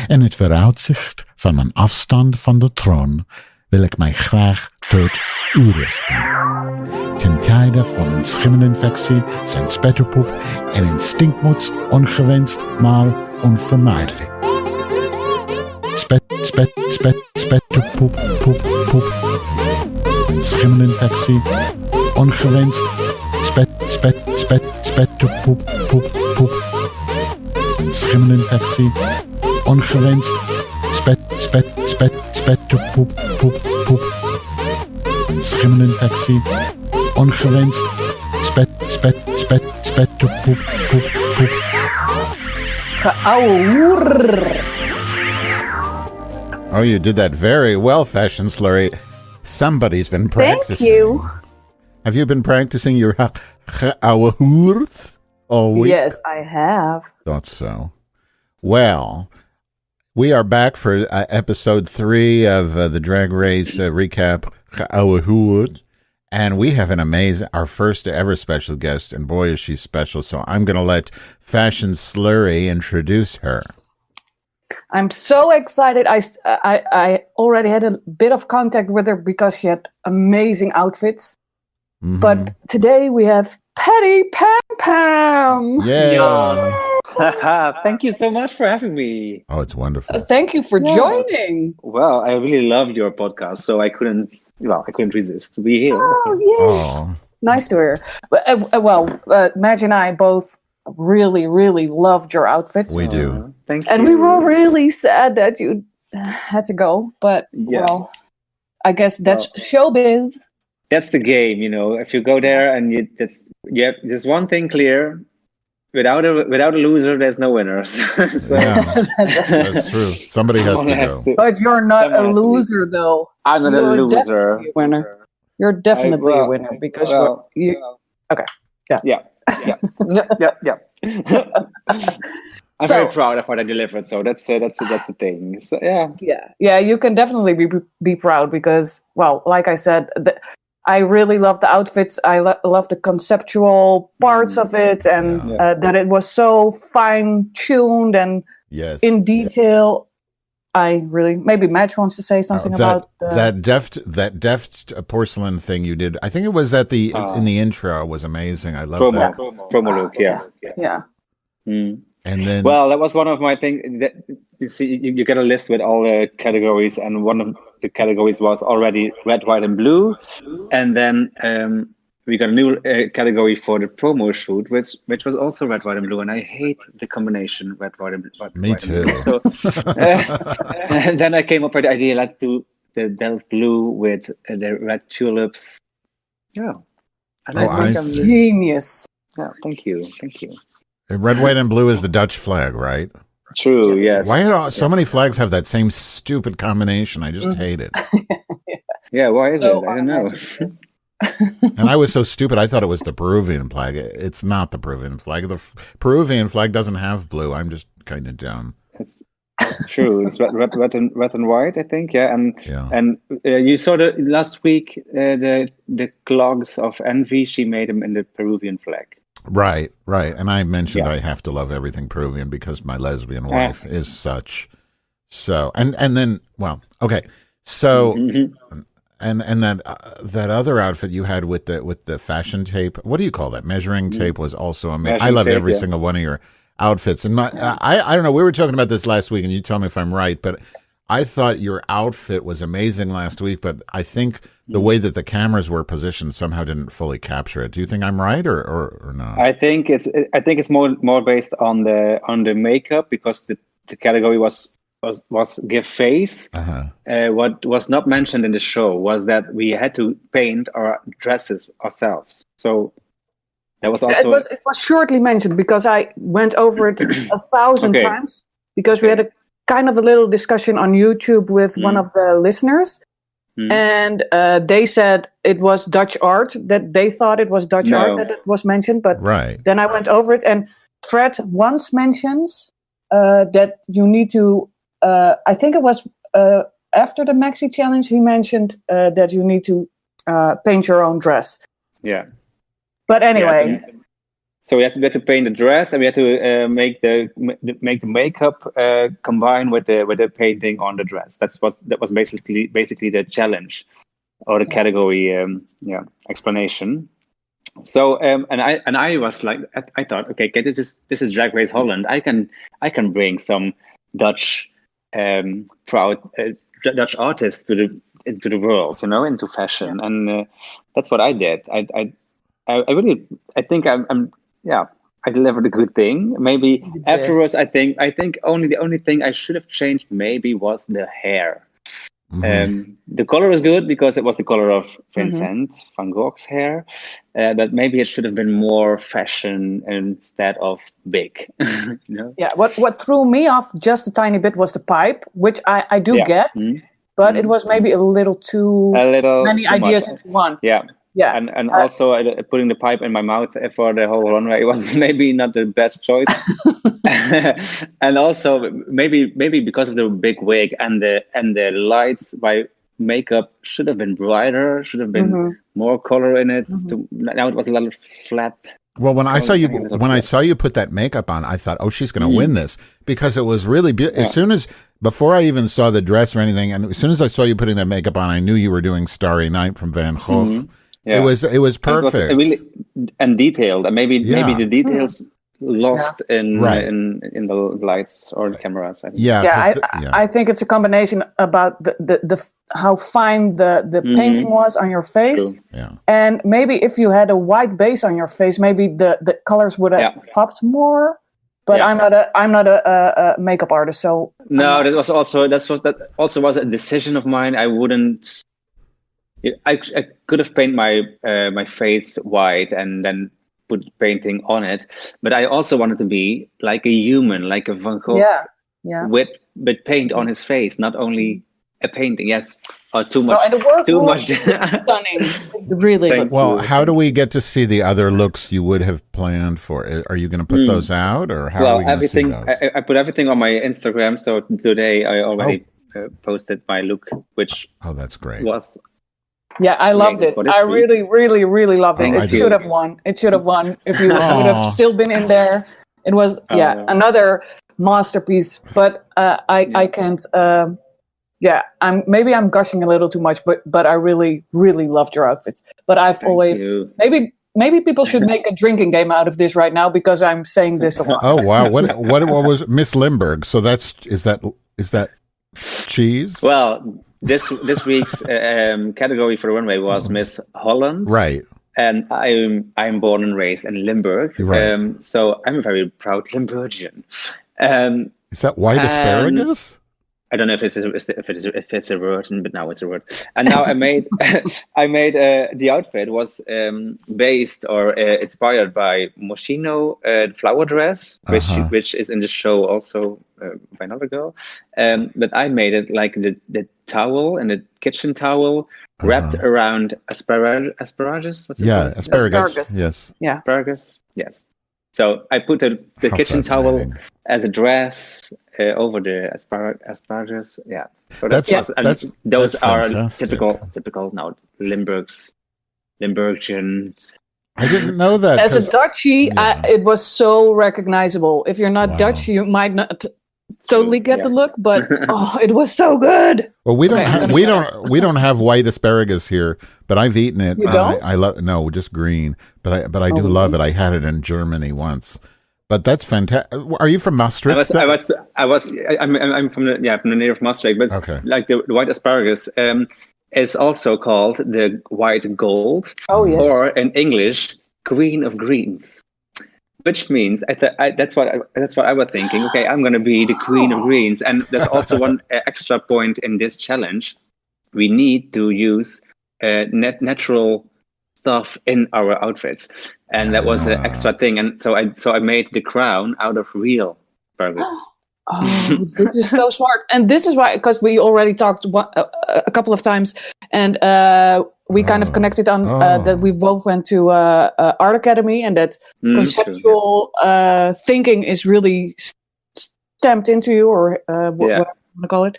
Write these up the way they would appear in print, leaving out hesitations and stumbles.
In het vooruitzicht van mijn afstand van de troon wil ik mij graag tot u richten. Ten tijde van een schimmelinfectie zijn spetterpoep en instinctmoed ongewenst, maar onvermijdelijk. Spetterpoep, poep. Een schimmelinfectie, ongewenst, spetterpoep, poep. Een schimmelinfectie, ongewenst, spetterpoep, poep. Een schimmelinfectie, ongewenst, spetterpoep, poep. GeOverWhoerd. Oh, you did that very well, Fashion Slurry. Somebody's been practicing. Thank you. Have you been practicing your GeOverWhoerd all week? Yes, I have. Thought so. Well, we are back for episode 3 of the Drag Race recap, GeOverWhoerd. And we have our first ever special guest, and boy, is she special. So I'm going to let Fashion Slurry introduce her. I'm so excited. I already had a bit of contact with her because she had amazing outfits. Mm-hmm. But today we have Patty Pam-Pam. Yeah. Thank you so much for having me. Oh, it's wonderful. Thank you for joining. Well, I really loved your podcast, so I couldn't resist to be here. Oh, yes. Oh. Nice to hear. Madge and I both really, really loved your outfits. We do. Thank you. And we were really sad that you had to go, but I guess that's showbiz. That's the game, If you go there and there's one thing clear: without a loser, there's no winners. So that's true. Somebody has to go. But you're not a loser, though. I'm not a loser. A winner. You're definitely a winner because you. Okay. Yeah. I'm very proud of what I delivered, so that's the thing. So yeah. You can definitely be proud because, like I said, I really love the outfits. I love the conceptual parts of it, and that it was so fine tuned and in detail. I really maybe Madge wants to say something about that deft porcelain thing you did. I think it was at the in the intro was amazing. I love that promo look. Yeah. And then, that was one of my things. You see, you get a list with all the categories, and one of the categories was already red, white, and blue, and then we got a new category for the promo shoot, which was also red, white, and blue, and I hate the combination red, white, and blue. Me too. So, and then I came up with the idea: let's do the Delft blue with the red tulips. Yeah, and I see. Genius. Yeah, thank you. Red, white, and blue is the Dutch flag, right? True, yes. Why do so many flags have that same stupid combination? I just hate it. Yeah, why is it? I don't know. And I was so stupid, I thought it was the Peruvian flag. It's not the Peruvian flag. The Peruvian flag doesn't have blue. I'm just kind of dumb. It's true. It's red and white, I think. Yeah, and you saw last week the clogs of Envy. She made them in the Peruvian flag. Right. And I mentioned I have to love everything Peruvian because my lesbian wife is such. So and then okay. So and that other outfit you had with the fashion tape. What do you call that? Measuring tape was also amazing. I loved every single one of your outfits. And I don't know. We were talking about this last week, and you tell me if I'm right, but I thought your outfit was amazing last week, but I think the way that the cameras were positioned somehow didn't fully capture it. Do you think I'm right or not? I think it's more based on the makeup, because the category was give face. What was not mentioned in the show was that we had to paint our dresses ourselves. So that was also it was shortly mentioned because I went over it 1,000 times because we had a kind of a little discussion on YouTube with one of the listeners. And they said it was Dutch art, that they thought it was Dutch art that it was mentioned. But then I went over it, and Fred once mentions that you need to, I think it was after the Maxi Challenge, he mentioned that you need to paint your own dress. Yeah. But anyway. So we had to paint the dress, and we had to make the makeup combine with the painting on the dress. That was basically the challenge, or the category explanation. So and I was like, I thought, okay, this is Drag Race Holland. I can bring some Dutch proud Dutch artists into the world, into fashion, and that's what I did. I think I delivered a good thing. Maybe afterwards, I think the only thing I should have changed maybe was the hair. The color was good because it was the color of Vincent van Gogh's hair, but maybe it should have been more fashion instead of big. Yeah, what threw me off just a tiny bit was the pipe, which I do get, but it was maybe a little too many ideas into one. Yeah, and also putting the pipe in my mouth for the whole runway was maybe not the best choice. And also maybe because of the big wig and the lights, my makeup should have been brighter, should have been more color in it. Now it was a lot of flat. Well, when I saw you put that makeup on, I thought, oh, she's going to win this, because it was really beautiful. Before I even saw the dress or anything, and as soon as I saw you putting that makeup on, I knew you were doing Starry Night from Van Gogh. Yeah. It was perfect. It was really and detailed, and maybe the details lost in the lights or the cameras. I think. I think it's a combination about the how fine the painting was on your face, and maybe if you had a white base on your face, maybe the colors would have popped more. But I'm not a makeup artist, so no. That also was a decision of mine. I wouldn't. I could have painted my face white and then put painting on it, but I also wanted to be like a human, like a Van Gogh, with paint on his face, not only a painting. Yes, or too much. And the work too much. Stunning, really. Well, how do we get to see the other looks you would have planned for? Are you going to put those out, or how? Are we everything. See those? I put everything on my Instagram. So today I already posted my look, which that's great. Was. Yeah, I loved it. I really, really, really loved it. It should have won. It should have won if you would have still been in there. It was, another masterpiece. But I can't. I'm gushing a little too much. But I really, really loved your outfits. But I've always maybe people should make a drinking game out of this right now, because I'm saying this a lot. Oh wow! What was Miss Limburg? So is that cheese? Well. This week's category for the runway was Miss Holland, right? And I'm born and raised in Limburg, right. So I'm a very proud Limburgian. Is that white asparagus? I don't know if it's a word, but now it's a word. And now I made the outfit was based or inspired by Moschino flower dress, which is in the show also by another girl. But I made it like the towel and the kitchen towel wrapped around asparagus. What's it called? Asparagus. Yes. Yeah. Asparagus. Yes. So I put the kitchen towel as a dress over the asparagus. Yeah. So those are typical now Limburgian. I didn't know that. As a Dutchie, it was so recognizable. If you're not Dutch, you might not totally get the look, but it was so good. Well, we don't have white asparagus here, but I've eaten it. You don't? I love just green, but I do love it. I had it in Germany once. But that's fantastic. Are you from Maastricht? I'm from the near of Maastricht, but like the white asparagus is also called the white gold, or in English, Queen of Greens. Which means that's what I was thinking. Okay, I'm going to be the Queen of Greens, and there's also one extra point in this challenge. We need to use natural stuff in our outfits, and that was an extra thing. And so I made the crown out of real asparagus. This is so smart, and this is why, because we already talked a couple of times, and we kind of connected on that we both went to Art Academy, and that conceptual thinking is really stamped into you, or whatever you want to call it.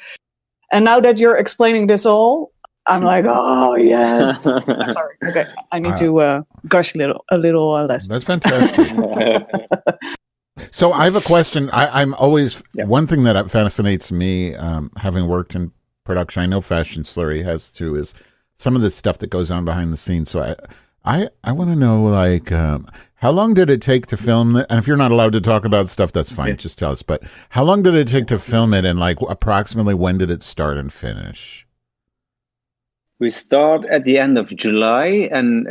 And now that you're explaining this all, I'm like, oh yes. I'm sorry. Okay, I need to gush a little less. That's fantastic. So I have a question. I'm always one thing that fascinates me, having worked in production. I know Fashion Slurry has too. Is some of the stuff that goes on behind the scenes. So I want to know, like, how long did it take to film it? And if you're not allowed to talk about stuff, that's fine. Just tell us. But how long did it take to film it? And like, approximately when did it start and finish? We start at the end of July and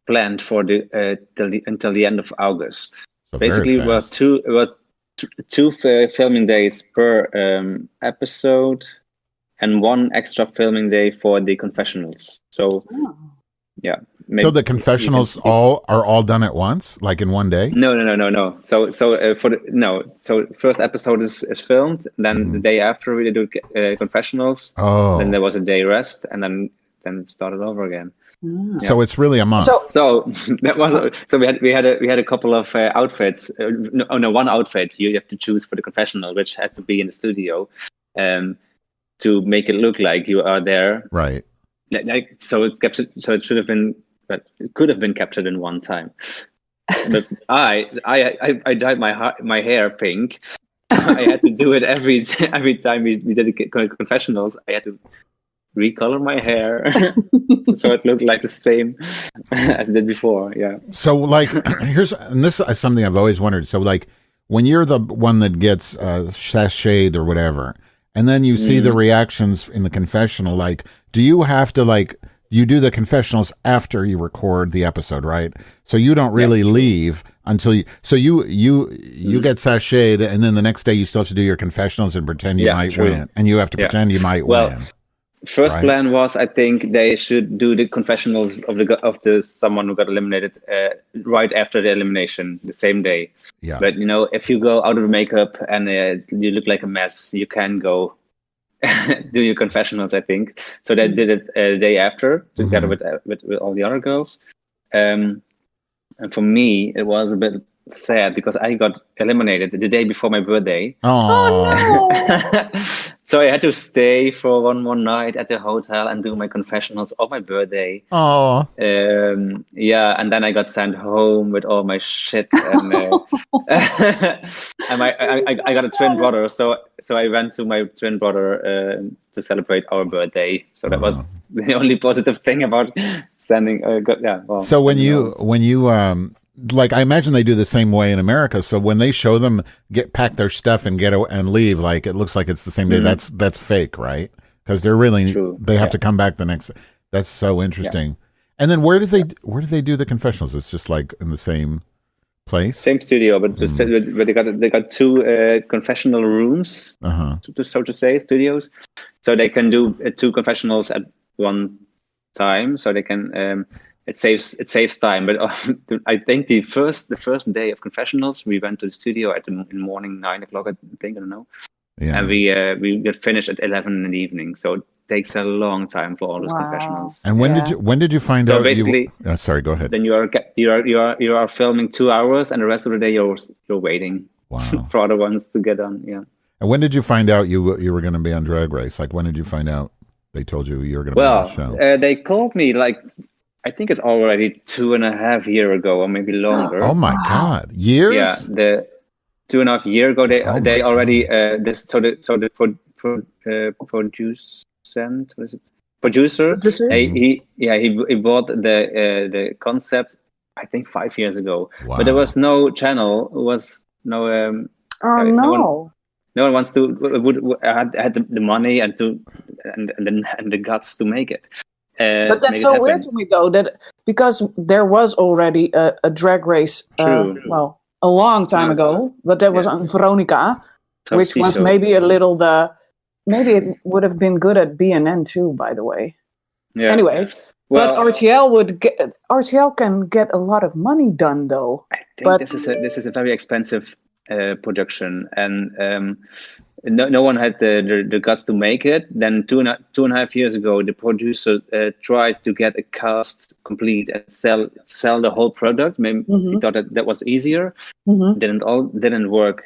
planned for until the end of August. So basically, we're two filming days per episode, and one extra filming day for the confessionals. So, So the confessionals are all done at once, like in one day? No. So first episode is filmed. Then the day after we do confessionals. Oh. Then there was a day rest, and then it started over again. So it's really a month. So that was we had a couple of outfits. One outfit you have to choose for the confessional, which had to be in the studio, to make it look like you are there. Right. So it should have been, but it could have been captured in one time. But I dyed my hair pink. I had to do it every time we did the confessionals. I had to recolor my hair so it looked like the same as it did before. Yeah. So like, and this is something I've always wondered. So like, when you're the one that gets sashayed or whatever, and then you see the reactions in the confessional, like, do you have to you do the confessionals after you record the episode, right? So you don't really leave until you get sashayed, and then the next day you still have to do your confessionals and pretend you might win, and you have to pretend you might win. First plan was, I think they should do the confessionals of the someone who got eliminated right after the elimination, the same day. Yeah. But if you go out of the makeup and you look like a mess, you can go do your confessionals, I think. So they did it the day after, together with all the other girls. And for me, it was a bit sad because I got eliminated the day before my birthday. Oh no! So I had to stay for one more night at the hotel and do my confessionals on my birthday. Oh. And then I got sent home with all my shit, and and I got a twin brother, so I went to my twin brother to celebrate our birthday. So that was the only positive thing about sending. So when you like, I imagine they do the same way in America. So when they show them pack their stuff and and leave, like, it looks like it's the same day. That's fake, right? Because they're really they have to come back the next. That's so interesting. Yeah. And then where do they do the confessionals? It's just like in the same place, same studio, but they got two confessional rooms, so to say, studios. So they can do two confessionals at one time. So they can. It saves time, but I think the first day of confessionals, we went to the studio in the morning, 9 o'clock, I think, I don't know, and we get finished at 11 in the evening. So it takes a long time for all those confessionals. And when did you find out? So basically, sorry, go ahead. Then you are filming 2 hours, and the rest of the day you're waiting for other ones to get on. Yeah. And when did you find out you were going to be on Drag Race? Like, when did you find out they told you you were going to be on the show? They called me I think it's already 2.5 years ago, or maybe longer. Oh my God, years! Yeah, the 2.5 years ago, they already the producer. He bought the concept, I think 5 years ago. Wow. But there was no channel. There was no. No one wants to had the money and the guts to make it. But that's so weird to me, though, that because there was already a drag race, a long time ago, but that was on Veronica, which was maybe a little maybe it would have been good at BNN too, by the way. Yeah. Anyway, but RTL can get a lot of money done, though. I think this is a very expensive production, and no one had the guts to make it. Then 2.5 years ago, the producer tried to get a cast complete and sell the whole product. Maybe he thought that was easier. Didn't work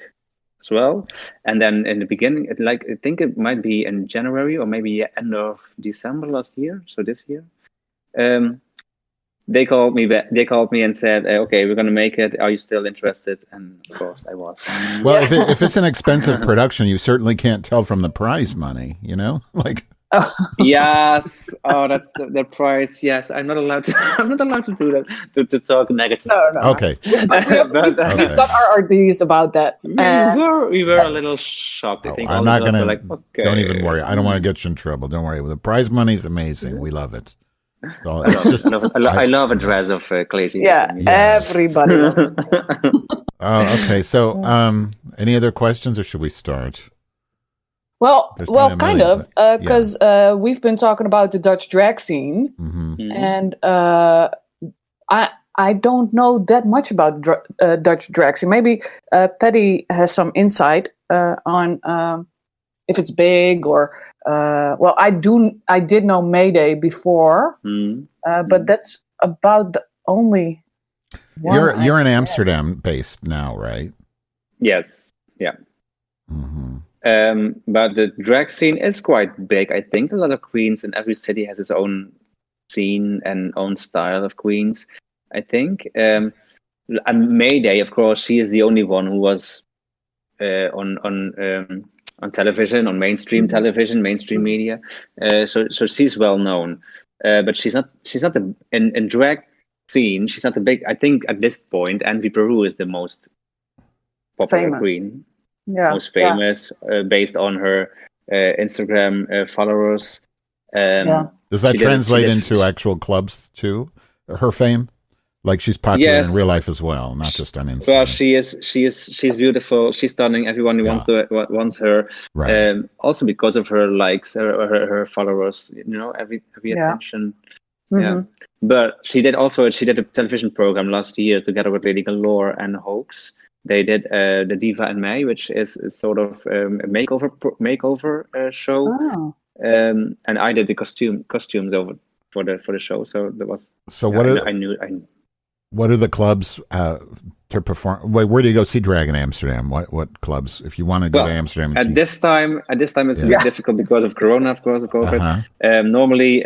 as well. And then in the beginning, I think it might be in January or maybe end of December last year. So this year, they called me back. They called me and said, "Okay, we're going to make it. Are you still interested?" And of course, I was. Well, if it's an expensive production, you certainly can't tell from the prize money. Like. Yes. Oh, that's the price. Yes, I'm not allowed to. I'm not allowed to do that. To talk negative. No. Okay. We've got our RDs about that. We were a little shocked. I think I'm not gonna. Okay. Don't even worry. I don't want to get you in trouble. Don't worry. The prize money's amazing. We love it. So I love a dress of Clazy. Yeah, everybody loves it. Okay. So, any other questions, or should we start? Well, kind of, because we've been talking about the Dutch drag scene, and I don't know that much about Dutch drag scene. Maybe Patty has some insight on if it's big or. I did know Mayday before, but that's about the only one. You're in Amsterdam based now, right? Yes. Yeah. Mm-hmm. But the drag scene is quite big. I think a lot of queens in every city has its own scene and own style of queens. I think. And Mayday, of course, she is the only one who was on television, on mainstream television, mainstream media. So she's well known, but she's not in drag scene. She's not the big. I think at this point, Envy Peru is the most popular queen. Yeah, most famous based on her Instagram followers. Does that translate into actual clubs too? Her fame, like she's popular in real life as well, not just on Instagram. Well, she's beautiful. She's stunning. Everyone wants her. Right. Also because of her likes, her followers. Every attention. Mm-hmm. Yeah. But she did a television program last year together with Lady Galore and Hoax. They did the Diva and May, which is sort of a makeover show, and I did the costumes over for the show. So there was. So what are the clubs to perform? Wait, where do you go see drag in Amsterdam? What clubs? If you want to go to Amsterdam, this time it's a bit difficult because of Corona, of course, COVID. Normally,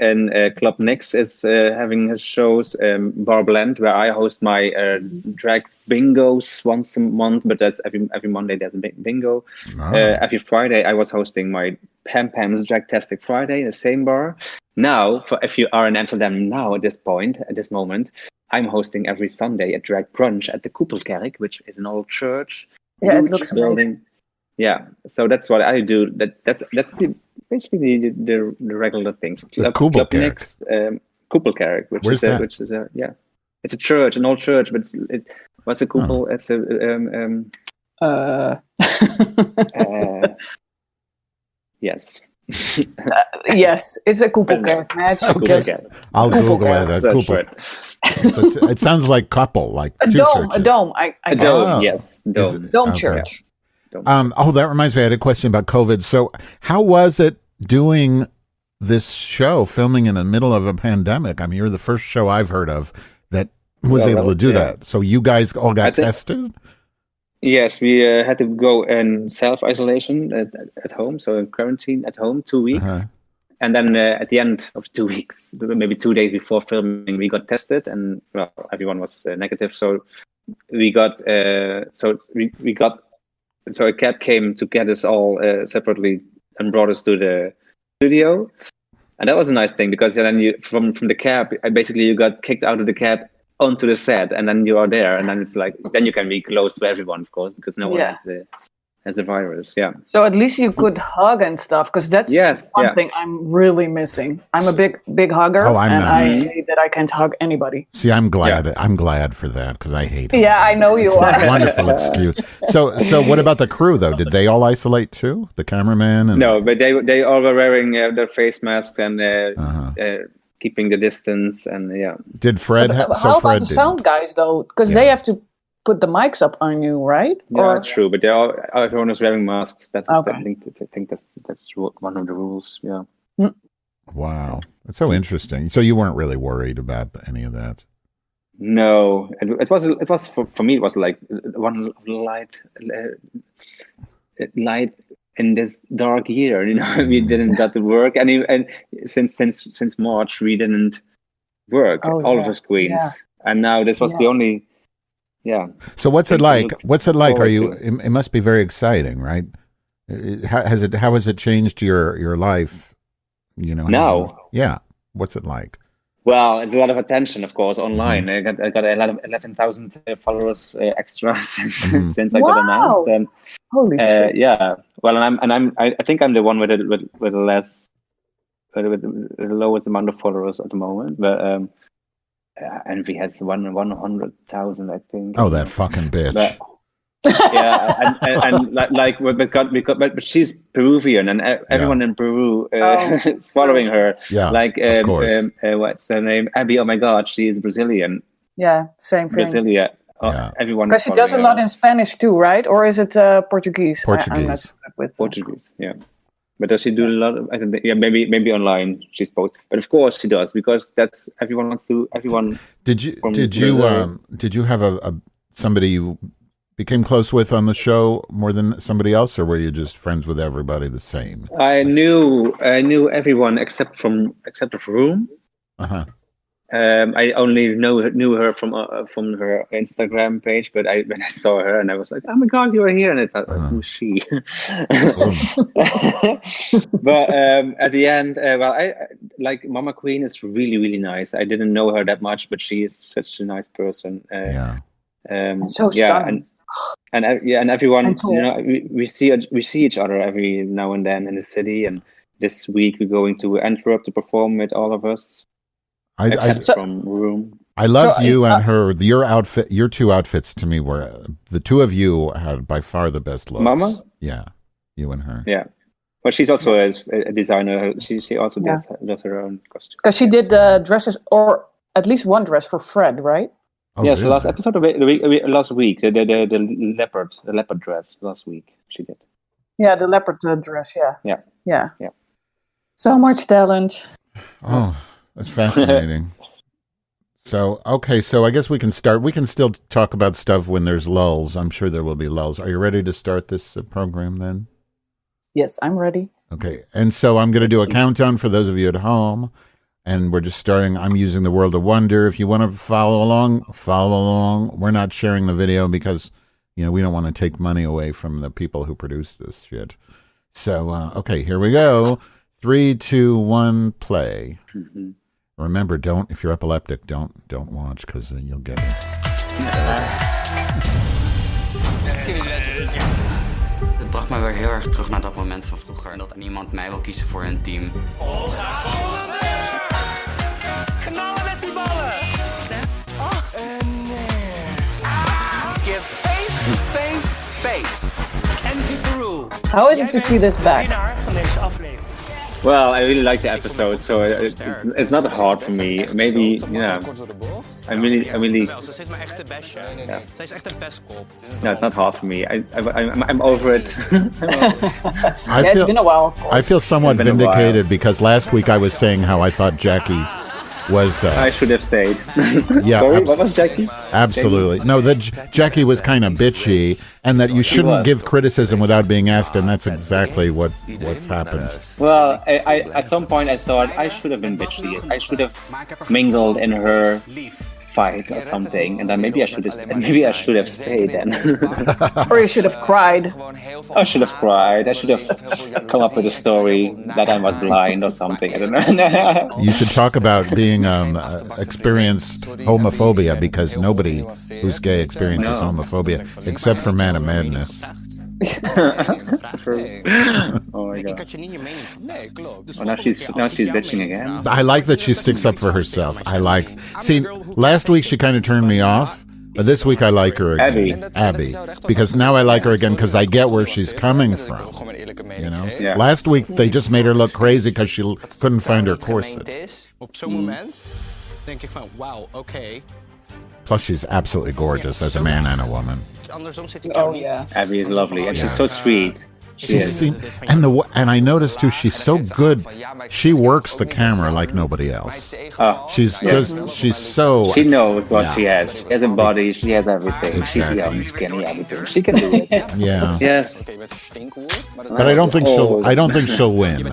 Club Nix is having his shows. Bar Blend, where I host my drag bingos once a month, but that's every Monday. There's a big bingo. Every Friday, I was hosting my Pam-Pam's Drag-tastic Friday in the same bar. Now, if you are in Amsterdam now at this moment. I'm hosting every Sunday a drag brunch at the Koepelkerk, which is an old church. Yeah, it looks amazing. Yeah, so that's what I do. That's basically the regular things. The Koepelkerk. Koepelkerk, which is it's a church, an old church, but what's a koepel? It's yes. Yes, it's a Koepelkerk match. I'll Google it. It sounds like couple, like a dome. A dome. A dome. Yes, dome. Dome church. That reminds me. I had a question about COVID. So, how was it doing this show, filming in the middle of a pandemic? I mean, you're the first show I've heard of that was able to do that. So, you guys all got tested. Yes, we had to go in self-isolation at home, so in quarantine at home 2 weeks. And then at the end of 2 weeks, maybe 2 days before filming, we got tested, and everyone was negative. So we got so a cab came to get us all separately and brought us to the studio, and that was a nice thing because then you from the cab, basically you got kicked out of the cab onto the set, and then you are there, and then it's like then you can be close to everyone, of course, because no one has the virus. Yeah. So at least you could hug and stuff, because that's one thing I'm really missing. I'm a big hugger, and I hate that I can't hug anybody. See, I'm glad. I'm glad for that because I hate it. Yeah, I know you are. Wonderful excuse. So what about the crew though? Did they all isolate too? The cameraman? And... No, but they all were wearing their face masks and keeping the distance, and Did Fred? How about the sound guys though? Because they have to put the mics up on you, right? Yeah, true. But everyone was wearing masks. I think that's one of the rules. Yeah. Wow, that's so interesting. So you weren't really worried about any of that? No, it was for me. It was like one light in this dark year. We didn't got to work, and since March we didn't work. All of us queens, and now this was the only. Yeah. So what's it like? What's it like? Are you? It must be very exciting, right? How has it changed your life? Now. Yeah. What's it like? Well, it's a lot of attention, of course, online. I got a lot of 11,000 followers extra since I got announced. And holy shit! Yeah. Well, I think I'm the one with the lowest amount of followers at the moment. But Envy has 100,000, I think. Oh, that fucking bitch. But, but she's Peruvian, and everyone in Peru is following her. Yeah, of course. What's her name? Abby. Oh my God, she is Brazilian. Yeah, same thing. Brasilia. Everyone. Because she does a lot in Spanish too, right? Or is it Portuguese? Portuguese. Portuguese. Yeah. But does she do a lot of? I think maybe online she's both. But of course she does, because that's everyone wants to. Everyone. Did you have a somebody you became close with on the show more than somebody else, or were you just friends with everybody the same? I knew everyone except of Room. I only knew her from her Instagram page, but when I saw her, and I was like, oh my God, you are here, and I thought, who's she? But at the end, I like Mama Queen is really, really nice. I didn't know her that much, but she is such a nice person. So stunning. And everyone, we see each other every now and then in the city. And this week we're going to Antwerp to perform with all of us. From Room. I loved you and her. Your two outfits to me were, the two of you had by far the best looks. Mama? Yeah, you and her. Yeah. Well, she's also a designer. She also does her own costume. Because she did dresses, or at least one dress for Fred, right? Oh, yes, really? The last episode of last week, the leopard dress last week she did. Yeah, the leopard dress. Yeah. So much talent. Oh, that's fascinating. So I guess we can start. We can still talk about stuff when there's lulls. I'm sure there will be lulls. Are you ready to start this program then? Yes, I'm ready. Okay, and so I'm going to do a countdown for those of you at home. And we're just starting. I'm using the World of Wonder. If you want to follow along. We're not sharing the video because, we don't want to take money away from the people who produce this shit. So, okay, here we go. 3, 2, 1, play. Mm-hmm. Remember, if you're epileptic, don't watch because you'll get it. Het bracht me weer heel erg terug naar dat moment van vroeger. Dat niemand mij wil kiezen voor hun team. Knallen met die ballen! Snap. En neer. Give face. Envy Peru. How is it to see this back? Van deze aflevering. Well, I really like the episode, so it's not hard for me. Maybe, I really. Ze zit me echt te bestje. Zij is echt een pestkop. No, it's not hard for me. I'm over it. It's been a while. I feel somewhat vindicated because last week I was saying how I thought Jackie was. I should have stayed. Yeah. Sorry, what was Jackie? Absolutely. No, that Jackie was kind of bitchy, and that you shouldn't give criticism without being asked, and that's exactly what's happened. Well, I at some point I thought I should have been bitchy. I should have mingled in her fight or something, and then maybe I should have stayed then. Or you should have cried. I should have cried. I should have come up with a story that I was blind or something. I don't know. You should talk about being experienced homophobia, because nobody who's gay experiences homophobia except for Man of Madness. True. Oh my God. Oh, now she's bitching again. I like that she sticks up for herself. See, last week she kind of turned me off. This week I like her again. Abby. Because now I like her again because I get where she's coming from. Yeah. Last week they just made her look crazy because she couldn't find her corset. Plus she's absolutely gorgeous as a man and a woman. Oh yeah. Abby is lovely, and she's so sweet. And I noticed too, she's so good. She works the camera like nobody else. She's so. She knows what she has. She has a body. She has everything. Exactly. She's young, skinny, everything. She can do it. Yeah. Yes. But I don't think she'll win. No.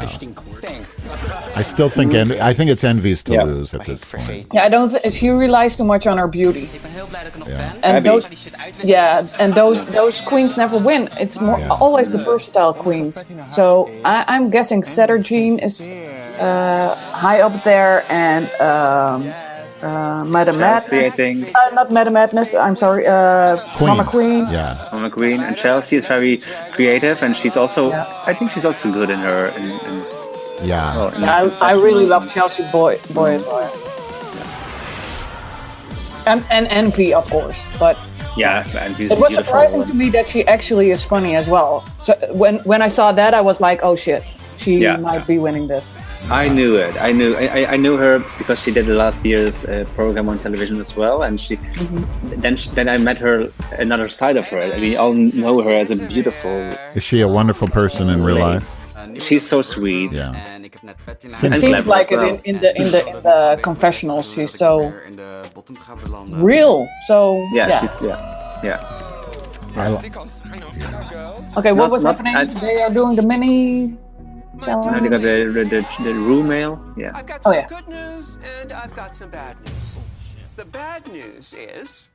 I still think I think it's Envy's to lose at this point. Yeah, I don't. She relies too much on her beauty. And those queens never win. It's always the versatile queens. So I'm guessing Jean is high up there, and Madame Madness. I think. Not Madame Madness. I'm sorry. Mama Queen. Yeah. Mama Queen and Chelsea is very creative, and she's also. I think she's also good in her. Yeah. I really love Chelsea Boy. And Envy, of course, but. Yeah, and it was surprising to me that she actually is funny as well. So when I saw that, I was like, "Oh shit, she might be winning this." I knew it. I knew her because she did the last year's program on television as well, and then I met her another side of her. I mean, all know her as a beautiful. Is she a wonderful person in real life? She's so sweet. Yeah. It seems like it in the confessionals. She's so real. So yeah. Okay, what was happening? They are doing the mini challenge. Now they got the room mail. Yeah. I've got some good news and I've got some bad news. The bad news is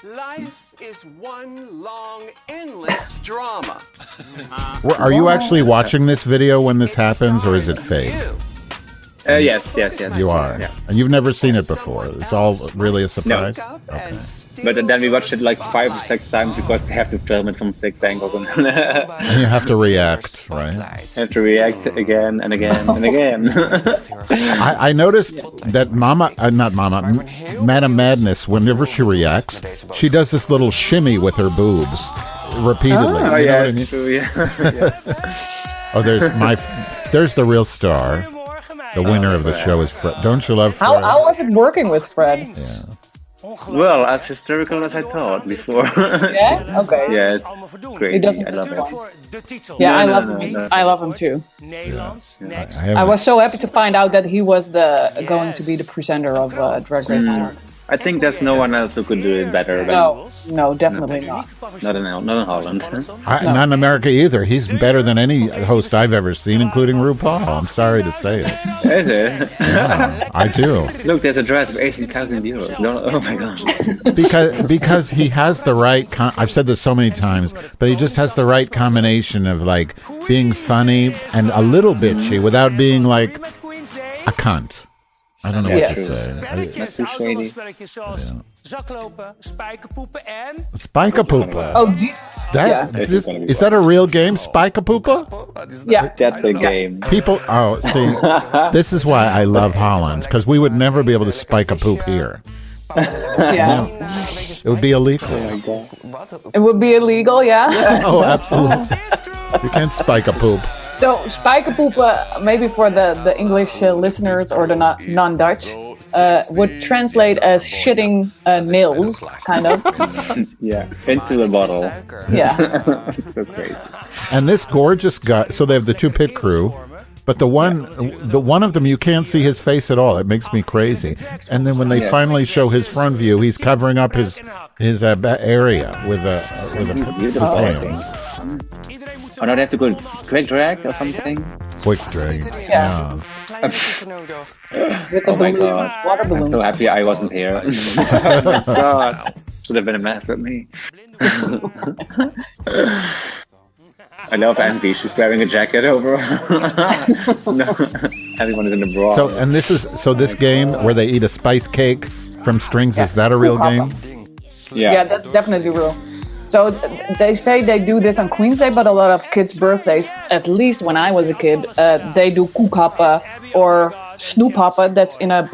life is one long, endless drama. Are you actually watching this video when this happens, or is it fake? Yes. You are. Yeah. And you've never seen it before. It's all really a surprise? No. Okay. But then we watched it like 5 or 6 times because they have to film it from 6 angles. And you have to react, right? Have to react again and again and again. I noticed that Madame Madness, whenever she reacts, she does this little shimmy with her boobs repeatedly. Oh, you know yeah, what I mean? true, yeah. Oh, there's the real star. The winner of the show is Fred. Don't you love Fred? How was it working with Fred? Yeah. Well, as hysterical as I thought before. Yeah? Okay. Yeah, it's crazy. I love it. Yeah, I love him. I love him too. I was so happy to find out that he was going to be the presenter of Drag Race. I think there's no one else who could do it better. No, definitely not. Not in Holland. Not in America either. He's better than any host I've ever seen, including RuPaul. I'm sorry to say it. Is it? Yeah, I do. Look, there's a dress of 18,000 euros. Oh my god. Because he has the right. I've said this so many times, but he just has the right combination of like being funny and a little bitchy without being like a cunt. I don't know what to say. Spijkerpoepen. Oh, is that a real game, Spijkerpoepen? Yeah, that's a game. People, see, this is why I love Holland, because we would never be able to spike a poop here. Yeah. It would be illegal. Oh my god. It would be illegal, yeah? Oh, absolutely. You can't spike a poop. So, spijkerpoepen, maybe for the English listeners or the non-Dutch, would translate as shitting nails, kind of. Yeah, into the bottle. Yeah. It's so crazy. And this gorgeous guy, so they have the 2 pit crew, but the one of them, you can't see his face at all. It makes me crazy. And then when they finally show his front view, he's covering up his area with his hands. Oh no, that's a good quick drag or something. Quick drag. Yeah. Oh my god. Water I'm balloons. so happy I wasn't here. God. Should have been a mess with me. I love Envy. She's wearing a jacket over. No, everyone is in a bra. So, and this game where they eat a spice cake from strings, is that a real game? Yeah, that's definitely real. So they say they do this on Queen's Day, but a lot of kids' birthdays, at least when I was a kid, they do koekhappen or snoephappen. That's in a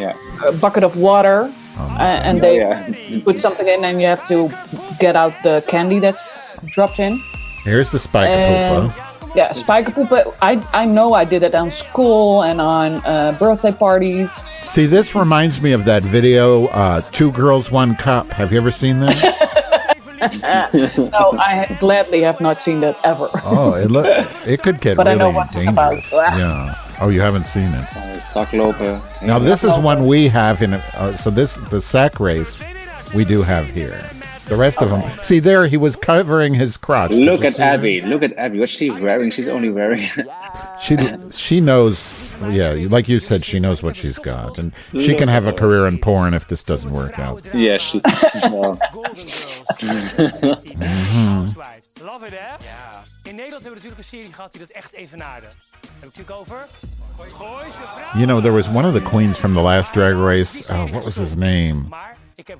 bucket of water, and they put something in, and you have to get out the candy that's dropped in. Here's the spijkerpoepen. Yeah, spijkerpoepen. I know I did it on school and on birthday parties. See, this reminds me of that video, 2 Girls, 1 Cup. Have you ever seen that? So I gladly have not seen that ever. Oh, it could get but really I know what's dangerous. about. Yeah. Oh, you haven't seen it. Zaklopen. Now this is one we have in. So the sack race we do have here. The rest of them. See there, he was covering his crotch. Look at Abby. Look at Abby. What's she wearing? She's only wearing. She knows. Yeah, like you said, she knows what she's got, and she can have a career in porn if this doesn't work out. Yeah, she. Love it, hè? Ja. In Nederland hebben we natuurlijk een serie gehad die dat echt evenaarde. Heb ik natuurlijk over. You know, there was one of the queens from the last drag race. What was his name?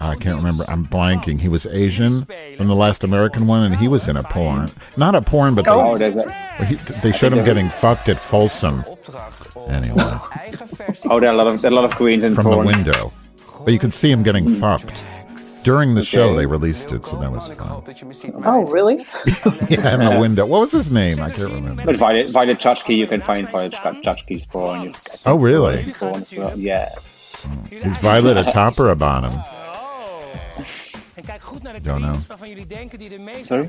I can't remember. I'm blanking. He was Asian from the last American one, and he was in a porn. Not a porn, but they showed him getting fucked at Folsom. Anyway. There are a lot of queens in from porn. the window. But you could see him getting fucked. During the show, they released it, so that was fun. Oh, really? Yeah, in the window. What was his name? I can't remember. But Violet Chachki, you can find Violet Chachki's porn. Oh, really? Porn as well. Yeah. Is Violet a top or a bottom? Don't know. Sorry?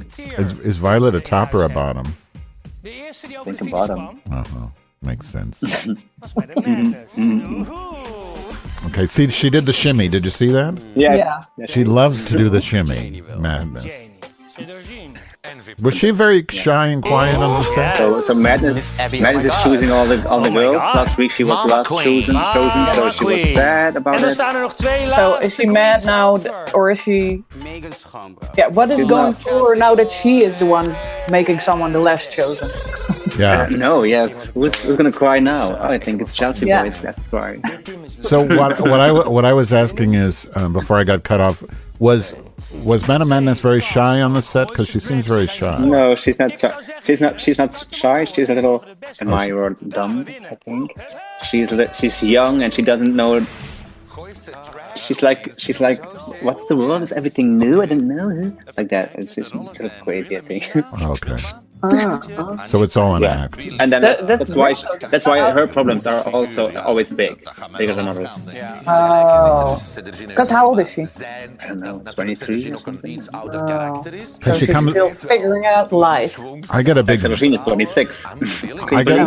Is Violet a top or a bottom? I think a bottom. Uh-huh. Makes sense. Okay, see, she did the shimmy. Did you see that? Yeah. She loves to do the shimmy. Madness. Was she very shy and quiet on the set? So Madness is choosing all the girls. Last week she was last chosen, so she was sad about it. So is she mad now, or is she? Yeah, what is going through her now that she is the one making someone the last chosen? Yeah. No, yes. Who's gonna cry now? I think it's Chelsea boys who has to cry. So what I was asking is before I got cut off was Madam Madness very shy on the set, because she seems very shy. No, she's not. She's not shy. She's a little, in my words, dumb. I think she's young and she doesn't know. She's like, what's the word? Is everything new? I didn't know. Like that. It's just sort of crazy, I think. Okay. So it's all an act. And then that's why her problems are also always bigger than others. Oh, because how old is she? I don't know, 23 or something. So she she's comes, still figuring out life. I get a big. Machine is 26. I get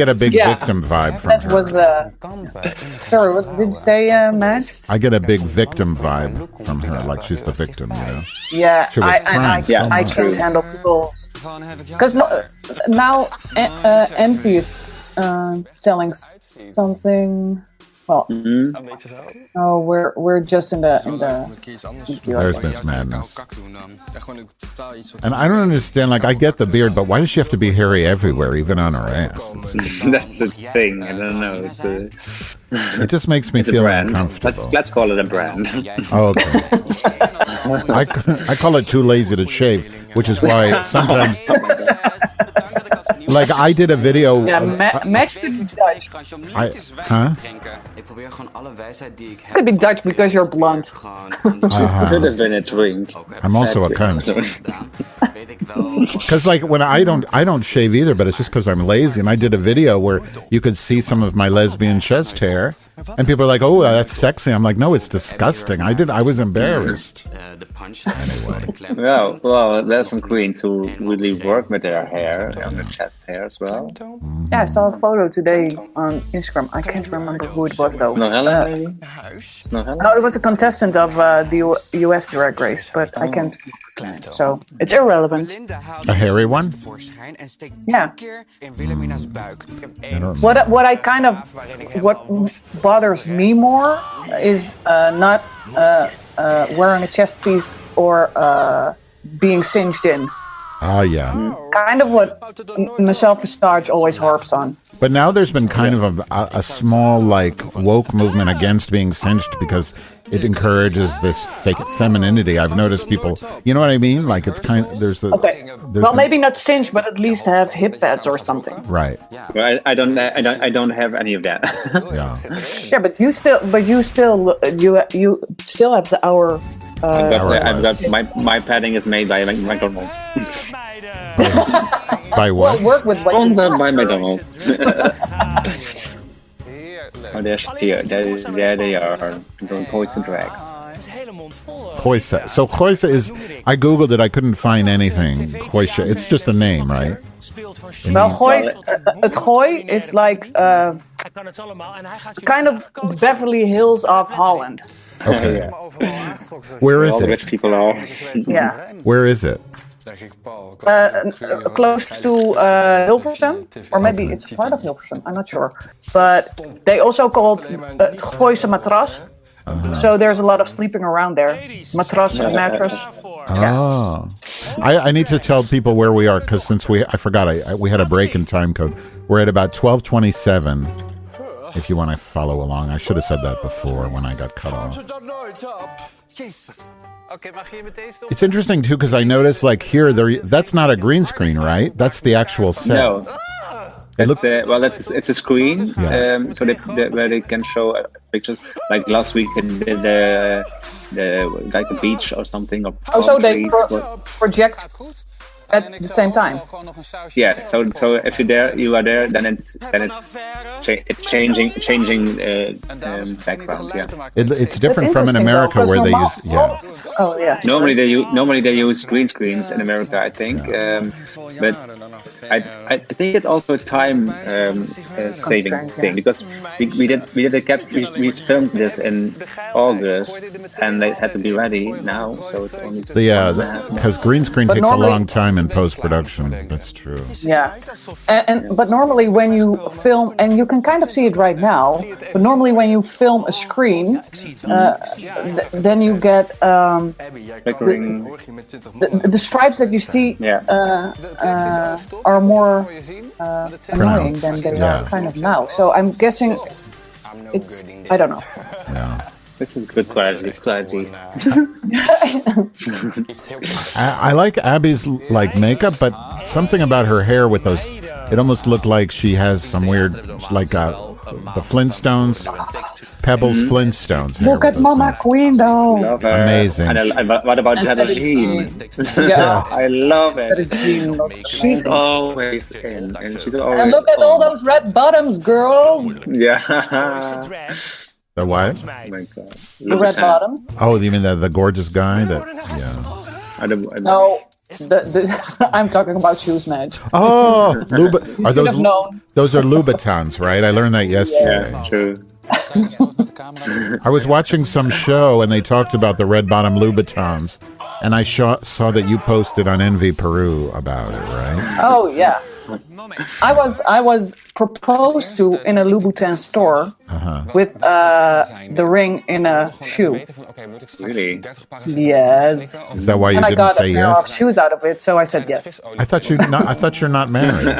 a big victim vibe from That her. was sorry, what did you say, Madge? I get a big victim vibe from her, like she's the victim, you know. Yeah, She was I crying so can't handle people. Because now Envy is telling something. Well, oh, we're just in the There's Miss Madness. And I don't understand, like, I get the beard, but why does she have to be hairy everywhere, even on her ass? That's a thing. I don't know. It just makes me feel brand. uncomfortable. Let's call it a brand. Oh, okay. I call it too lazy to shave, which is why sometimes... Like, I did a video... Yeah, Max could be Dutch. Huh? Could be Dutch because you're blonde. Could have been a drink. I'm also a cunt. Because like when I don't shave either, but it's just because I'm lazy. And I did a video where you could see some of my lesbian chest hair, and people are like, "Oh, that's sexy." I'm like, "No, it's disgusting." I was embarrassed. Anyway. Well, there's some queens who really work with their hair, on their chest hair as well. Yeah, I saw a photo today on Instagram. I can't remember who it was though. Snohella, maybe? Snohella? No, it was a contestant of the US Drag Race, but I can't. So it's irrelevant. A hairy one? Yeah. I don't know. What bothers me more is not wearing a chest piece or being singed in. Ah, yeah. Kind of what Michelle Visage always harps on. But now there's been kind of a small, like, woke movement against being cinched because it encourages this fake femininity. I've noticed people, you know what I mean? Like, it's kind of, there's the... Okay. Well, maybe not cinched, but at least have hip pads or something. Right. Well, I don't have any of that. Yeah. Yeah, but you still have our... I've got my padding is made by McDonald's. By what? Well, work with Sponsored by McDonald's. Oh, there they are, doing poison drags. Goise. So Goise is. I googled it. I couldn't find anything. Goise. It's just a name, right? Well, het gooi is like kind of Beverly Hills of Holland. Okay. Where is All the it? rich people are. Yeah. Where is it? Close to Hilversum, or maybe it's part of Hilversum. I'm not sure, but they also call it het Gooise matras. So there's a lot of sleeping around there. Matras and mattress. Oh, I need to tell people where we are because since I forgot we had a break in time code. We're at about 12:27. If you want to follow along, I should have said that before when I got cut off. It's interesting too because I noticed like here that's not a green screen, right? That's the actual set. No. It's a screen, so where they can show pictures. Like last week, they did like a beach or something. Or so they project at the same time. Yeah. So if you are there, then it's changing background. Yeah. It's different from in America where they use. Yeah. Oh yeah. Normally they use green screens in America, I think. But I think it's also a time saving thing because we filmed this in August and they had to be ready now, so it's only because green screen takes a long time in post-production. That's true. Yeah, but normally when you film, and you can kind of see it right now, but normally when you film a screen, then you get the stripes that you see are more annoying than they are kind of now. So I'm guessing it's, I don't know. Yeah. This is good quality. I like Abby's like makeup, but something about her hair with those, it almost looked like she has some weird, like the Flintstones, Pebbles Flintstones. Look at Mama Queen though. Amazing. And what about Jetta Jean? Yeah. I love it. She's always in, and she's always. And look at all those red bottoms, girls. Yeah. The what? Oh my God. The red bottoms. Oh, you mean the gorgeous guy? Yeah. No, I'm talking about shoes, Madge. Oh, are those? Known. Those are Louboutins, right? I learned that yesterday. Yeah, true. I was watching some show and they talked about the red bottom Louboutins, and I saw that you posted on Envy Peru about it, right? Oh yeah. I was proposed to in a Louboutin store with the ring in a shoe. Really? Yes. Is that why you and didn't I got say a pair yes? of shoes out of it, so I said yes. I thought you're not married.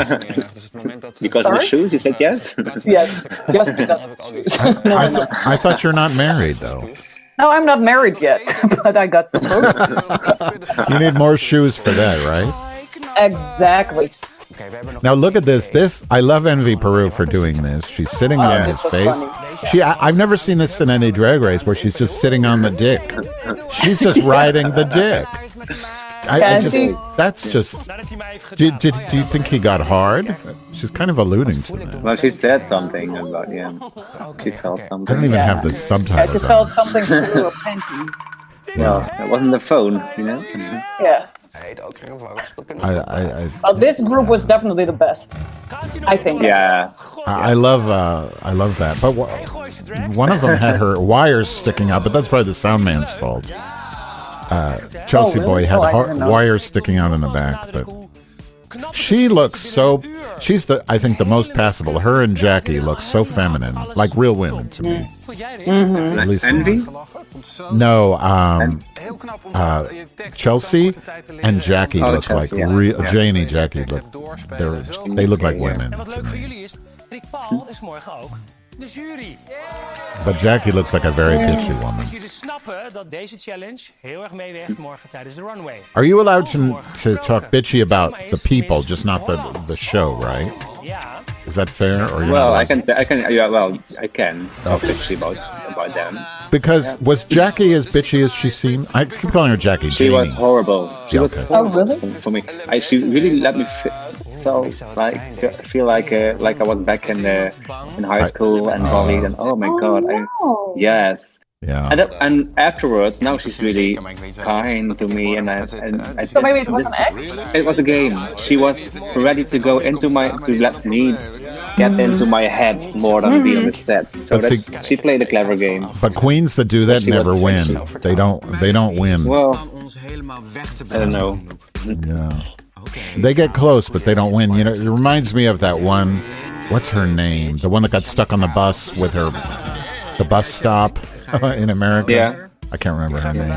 Because of the shoes, you said yes? Yes, just because of the shoes. I thought you're not married though. No, I'm not married yet, but I got proposed. You need more shoes for that, right? Exactly. Now look at this. I love Envy Peru for doing this. She's sitting on his face. Funny. I've never seen this in any drag race where she's just sitting on the dick. She's just riding the dick. That's just. Do you think he got hard? She's kind of alluding to that. Well, she said something about She felt something. I don't even have the subtitles. Yeah, she felt something through her panties. Well, it wasn't the phone, Yeah. Well, this group was definitely the best, I think. Yeah. I love that. But one of them had her wires sticking out, but that's probably the sound man's fault. Chelsea Boy had wires sticking out in the back, but she looks so. She's I think the most passable. Her and Jackie look so feminine, like real women to me. Mm-hmm. At least Envy? No, Chelsea and Jackie look Chelsea, like yeah. Janie. Jackie they look like women. En wat leuk voor jullie is, Rick Paul is morgen ook de jury. But Jackie looks like a very bitchy woman. Dus jullie snappen dat deze challenge heel erg meeweegt morgen tijdens de runway. Are you allowed to talk bitchy about the people, just not the show, right? Ja. Is that fair? Or Well, I can. Yeah, well, I can talk bitchy about them. Because was Jackie as bitchy as she seemed? I keep calling her Jackie. She Janie. was horrible. She was okay. horrible Oh, really? for me. She really let me feel like I was back in high school and bullied and oh my god, no. yes. Yeah. And afterwards, now she's really kind to me, and I So maybe it was an act? It was a game. She was ready to go to let me get into my head more than be on the set. So she played a clever game. But queens that do that never win. They don't win. Well, I don't know. Yeah. They get close, but they don't win. You know, it reminds me of that one. What's her name? The one that got stuck on the bus with the bus stop in America. Yeah. I can't remember her name.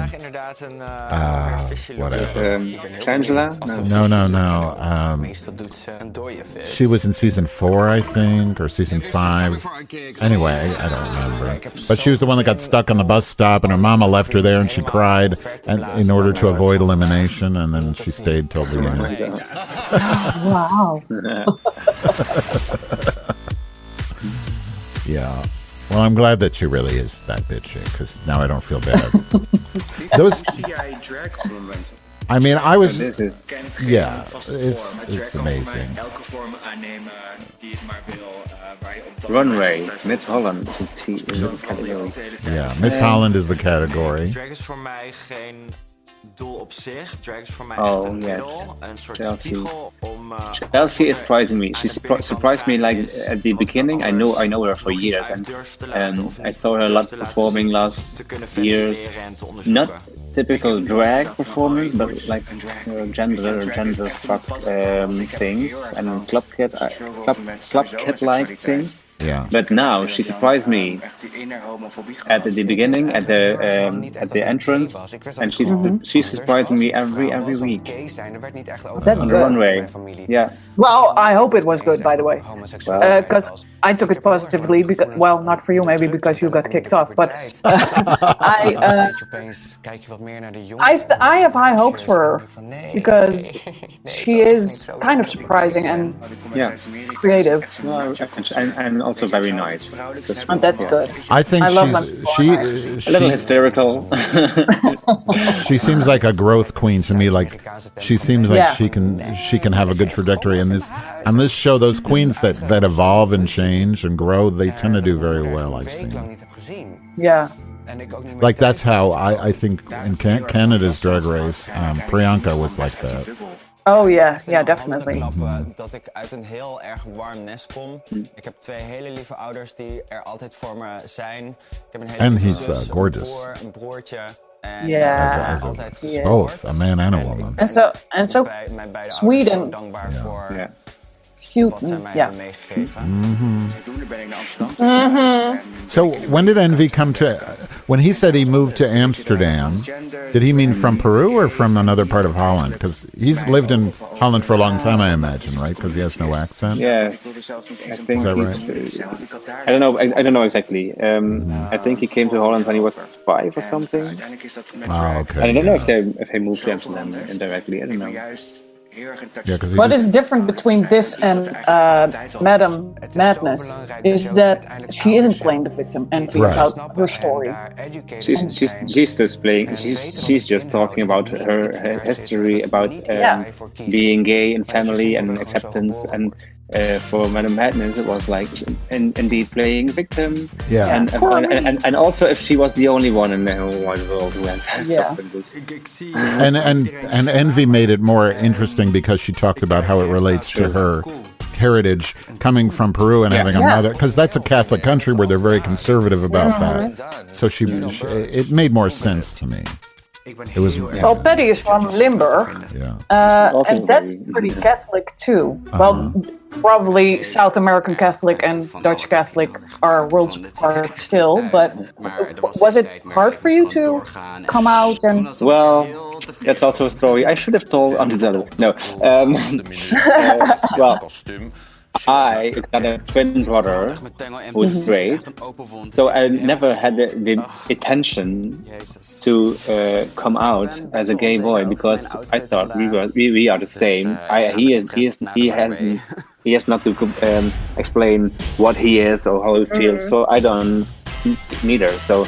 Whatever. Angela? No. She was in season 4, I think, or season 5. Anyway, I don't remember. But she was the one that got stuck on the bus stop, and her mama left her there, and she cried in order to avoid elimination, and then she stayed till the end. Wow. Yeah. Well, I'm glad that she really is that bitchy, because now I don't feel bad. I mean, I was... Yeah, it's amazing. Runway, Miss Holland. Yeah, Miss Holland is the category. Drag is voor mij geen doel op zich. Drag is voor mij echt een middel, een soort spiegel om... Chelsea is surprising me. She surprised me like at the beginning. I know her for years, and I saw her a lot performing last years. Not typical drag performance, but like gender fuck things and club kid like things. Yeah. But now she surprised me at the beginning, at the entrance, and she's surprising me every week. That's on good. The runway. Yeah. Well, I hope it was good, by the way, because I took it positively. Because, well, not for you, maybe because you got kicked off, but I have high hopes for her because she is kind of surprising and creative. And also very nice. And that's good. I think she's a little hysterical. She seems like a growth queen to me. Like she seems like she can have a good trajectory. And this show, those queens that evolve and change and grow, they tend to do very well. I've seen. Yeah. Like that's how I think in Canada's Drag Race, Priyanka was like that. Oh yeah, definitely. Dat ik uit een heel erg warm nest kom. Ik heb 2 hele lieve ouders die er altijd voor me zijn. Ik heb een hele lieve zus, gorgeous. Een broer, een broertje. En Altijd both, a man and a woman. And so sweet and dankbaar voor cute. Wat zij mij hebben meegegeven. Zodoende ben ik naar Amsterdam. So when did Envy come to? When he said he moved to Amsterdam, did he mean from Peru or from another part of Holland? Because he's lived in Holland for a long time, I imagine, right? Because he has no accent. Yes, I think. Is that right? I don't know. I don't know exactly. I think he came to Holland when he was 5 or something. Oh, okay. I don't know if he moved to Amsterdam indirectly. I don't know. What is different between this and Madam Madness is that she isn't playing the victim and about her story. She's just playing. She's just talking about her history, about being gay and family and acceptance. And for Madam Madness, it was like indeed playing victim. Yeah. And also if she was the only one in the whole wide world who has suffered this. And Envy made it more interesting because she talked about how it relates to her heritage coming from Peru and having a mother, because that's a Catholic country where they're very conservative about that. So she it made more sense to me. It was well, Patty is from Limburg, and that's pretty Catholic too. Well, probably South American Catholic and Dutch Catholic are worlds apart still. But was it hard for you to come out and? Well, that's also a story I should have told on the other. No, well. I got a twin brother who's straight, so I never had the intention to come out as a gay boy because I thought we are the same. He has not to explain what he is or how he feels, so I don't neither. So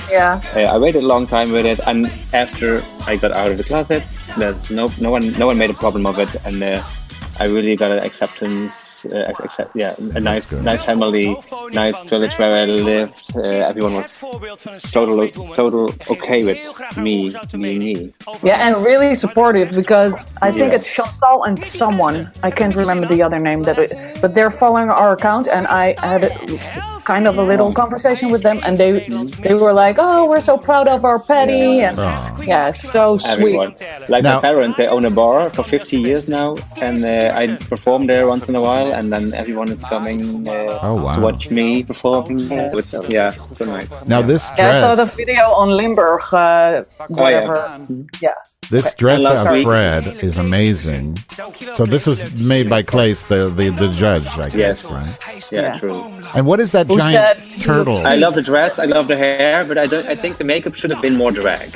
I waited a long time with it, and after I got out of the closet, no one made a problem of it, and I really got an acceptance a nice family, nice village where I lived. Everyone was total okay with me being me. Yeah, and really supportive, because I think it's Chantal and someone, I can't remember the other name, but they're following our account, and I had kind of a little conversation with them, and they were like, "Oh, we're so proud of our Patty," and so sweet. Like my parents, they own a bar for 50 years now, and I perform there once in a while, and then everyone is coming to watch me performing. So it's so nice. Now this dress. I saw the video on Limburg, whatever. This dress of Fred is amazing. So this is made by Claes, the judge, I guess, right? Yeah, true. And what is that giant turtle? I love the dress, I love the hair, but I think the makeup should have been more drag.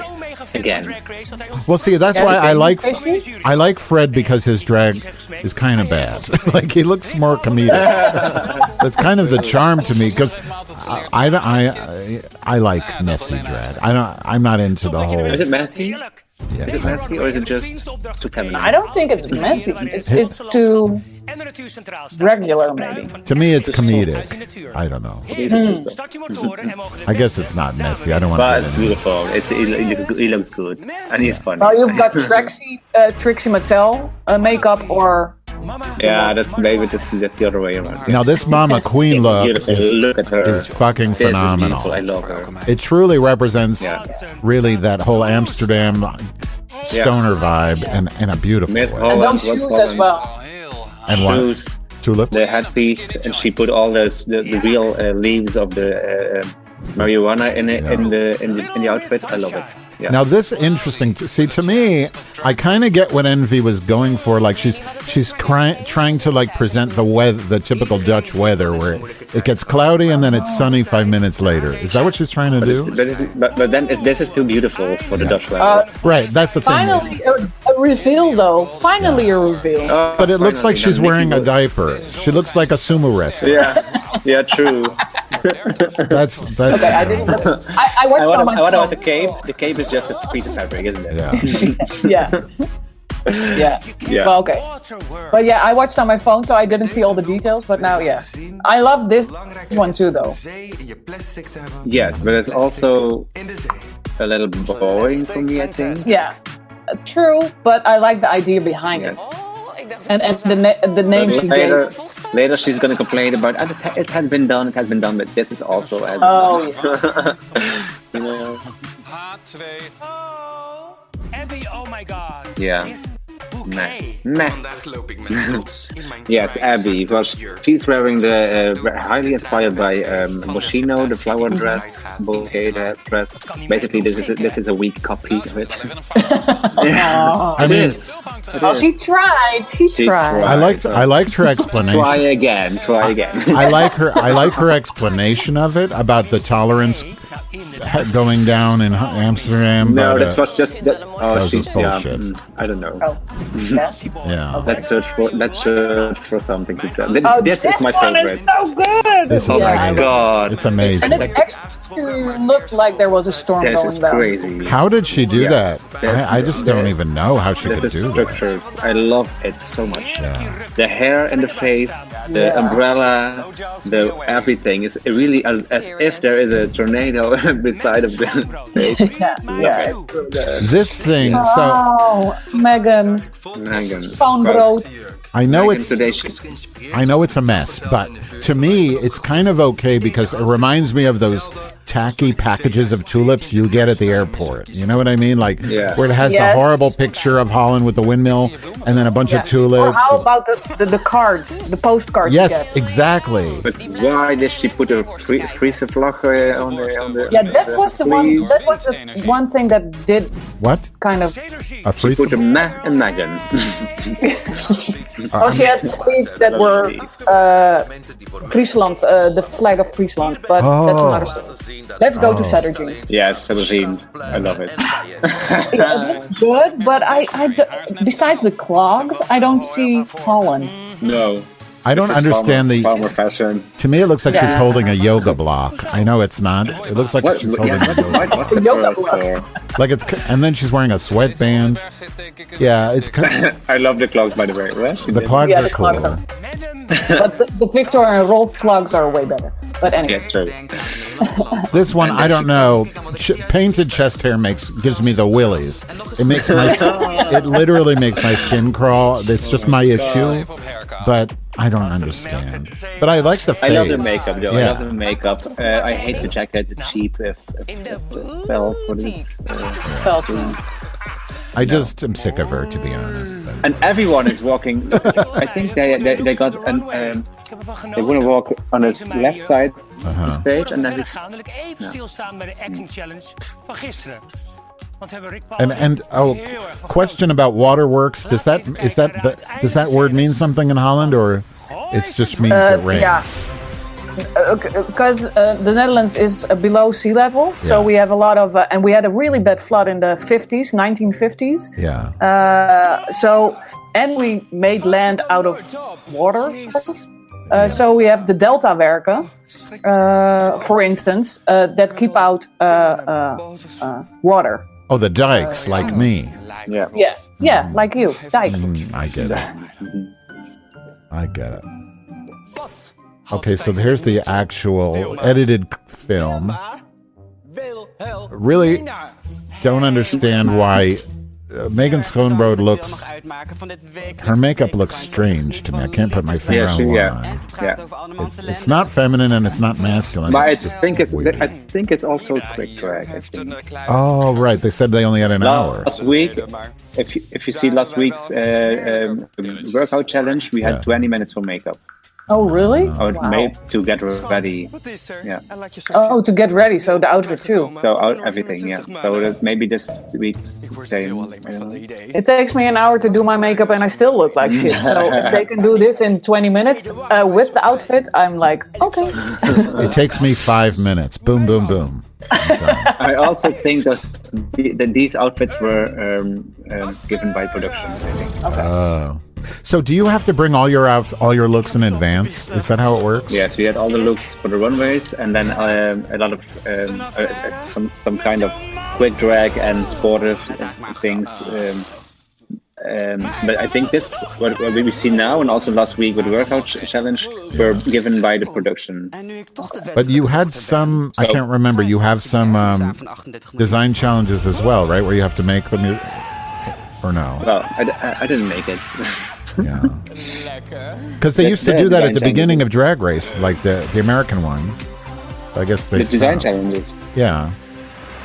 Again. Well, see, that's why I like Fred, because his drag is kind of bad. Like, he looks more comedic. That's kind of the charm to me, because I like messy drag. I'm not into the whole. Is it messy? Yeah. Is it messy, or is it just too feminine? I don't think it's messy. It's too regular, maybe. To me, it's comedic. I don't know. I guess it's not messy. I don't want to. But it's beautiful. He looks good, and he's funny. Well, you've got Trixie Mattel makeup, or. Yeah, that's the other way around. Now this Mama Queen look is fucking phenomenal. I love her. It truly represents really that whole Amsterdam stoner vibe in a beautiful way. And those shoes as well. And shoes, tulip, the headpiece, and she put all the real leaves of the marijuana in the outfit. I love it. Yeah. Now this interesting to me, I kind of get what Envy was going for. Like she's trying to like present the typical Dutch weather, where it gets cloudy and then it's sunny 5 minutes later. Is that what she's trying to do? But then this is too beautiful for the Dutch weather. Right, that's the thing. Finally, a reveal though. Finally, a reveal. But it looks like she's wearing a diaper. She looks like a sumo wrestler. Yeah, true. That's okay. I didn't. I watched on my phone. What about the cape? The cape is just a piece of fabric, isn't it? Yeah. Well, okay. But yeah, I watched on my phone, so I didn't see all the details. But now, I love this one too, though. Yes, but it's also a little boring for me, I think. Yeah, true. But I like the idea behind it. And the name she gave. Later she's going to complain about it has been done, but this is also yeah. You know. Abby, oh my god. Yeah. Okay. Meh. Yes, Abby. Well, she's wearing the highly inspired by Moschino, the flower dress, bouquet dress. Basically, this is a weak copy of it. I mean, she tried. I liked her explanation. Try again. I like her explanation of it about the tolerance going down in Amsterdam. No, that was just that. That was bullshit. I don't know. Yeah. Okay. Let's search for something to tell. This is my favorite. Is so good. Oh my god, it's amazing. And it actually looked like there was a storm going down. This is crazy. How did she do that? I just don't even know how she could do that. I love it so much. Yeah. The hair and the face, the umbrella, the everything is really as if there is a tornado beside of the face. This thing. Oh, Megan. Spoonbrood. I know it's a mess, but to me, it's kind of okay because it reminds me of those tacky packages of tulips you get at the airport. You know what I mean? Like where it has the horrible picture of Holland with the windmill and then a bunch of tulips. Or how about the cards, the postcards? Yes, exactly. But why did she put a Friese vlag on the? Yeah, that was the one. That was the one thing that did what kind of a Friese. She put a Megan. She had sleeves that were Friesland, the flag of Friesland, but that's another story. Let's go to Saturday. Yes, Saturday. I love it. It's good, but I besides the clogs, I don't see Holland. No. I don't understand farmer fashion. To me, it looks like she's holding a yoga block. I know it's not. It looks like she's holding a yoga block. Like and then she's wearing a sweatband. Yeah, it's. I love the clogs, by the way. The clogs are cool. But the Victor and Rolf plugs are way better. But anyway. Yeah, true. This one, I don't know. Painted chest hair gives me the willies. It literally makes my skin crawl. It's just my issue. But I don't understand. But I like the face. I love the makeup, though. Yeah. I love the makeup. I hate the jacket, the cheap felt. I just am sick of her, to be honest. But. And everyone is walking. I think they got they want to walk on the left side of the stage, and then even stilstaan bij de acting challenge van gisteren. And question about waterworks. Does that word mean something in Holland, or it just means it rains? Yeah. Because the Netherlands is below sea level, so we have a lot of, and we had a really bad flood in the 1950s. Yeah. And we made land out of water. So we have the deltawerken, for instance, that keep out water. Oh, the dikes, like me. Yeah, like you, dikes. I get it. I get it. Okay, so here's the actual edited film. Really don't understand why Megan Schoonbrood her makeup looks strange to me. I can't put my finger on why. It's not feminine and it's not masculine. But I think it's also a quick drag. I think. Oh, right. They said they only had an hour. Last week, if you see last week's workout challenge, we had 20 minutes for makeup. Oh, really? Made to get ready. Yeah. Oh, to get ready, so the outfit too. So everything, yeah. So maybe this week's same. It takes me an hour to do my makeup and I still look like shit. So if they can do this in 20 minutes with the outfit, I'm like, okay. It takes me 5 minutes. Boom, boom, boom. I also think that these outfits were given by production, I think. Oh. So do you have to bring all your looks in advance? Is that how it works? Yes, we had all the looks for the runways, and then a lot of some kind of quick drag and sportive things. But I think what we see now, and also last week with the workout challenge, were given by the production. But you had some, I can't remember, you have some design challenges as well, right? Where you have to make them, or no? Well, I didn't make it. Yeah. Because they used to do that at the beginning of Drag Race, like the American one. I guess they the design challenges. Yeah.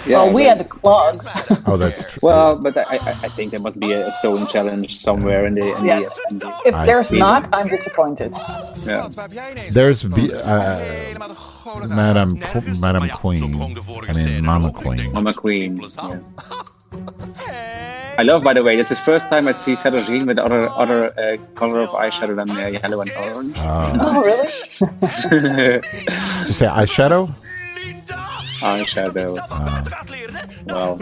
Well, we had the clogs. Oh, that's true. Well, but I think there must be a sewing challenge somewhere in the If there's not, I'm disappointed. Yeah. There's Madam Queen. I mean, Mama Queen. Mama Queen. Yeah. I love, by the way, this is the first time I see Cedrine with other color of eyeshadow than yellow and orange. Oh, really? Did you say eyeshadow? Eyeshadow. Well,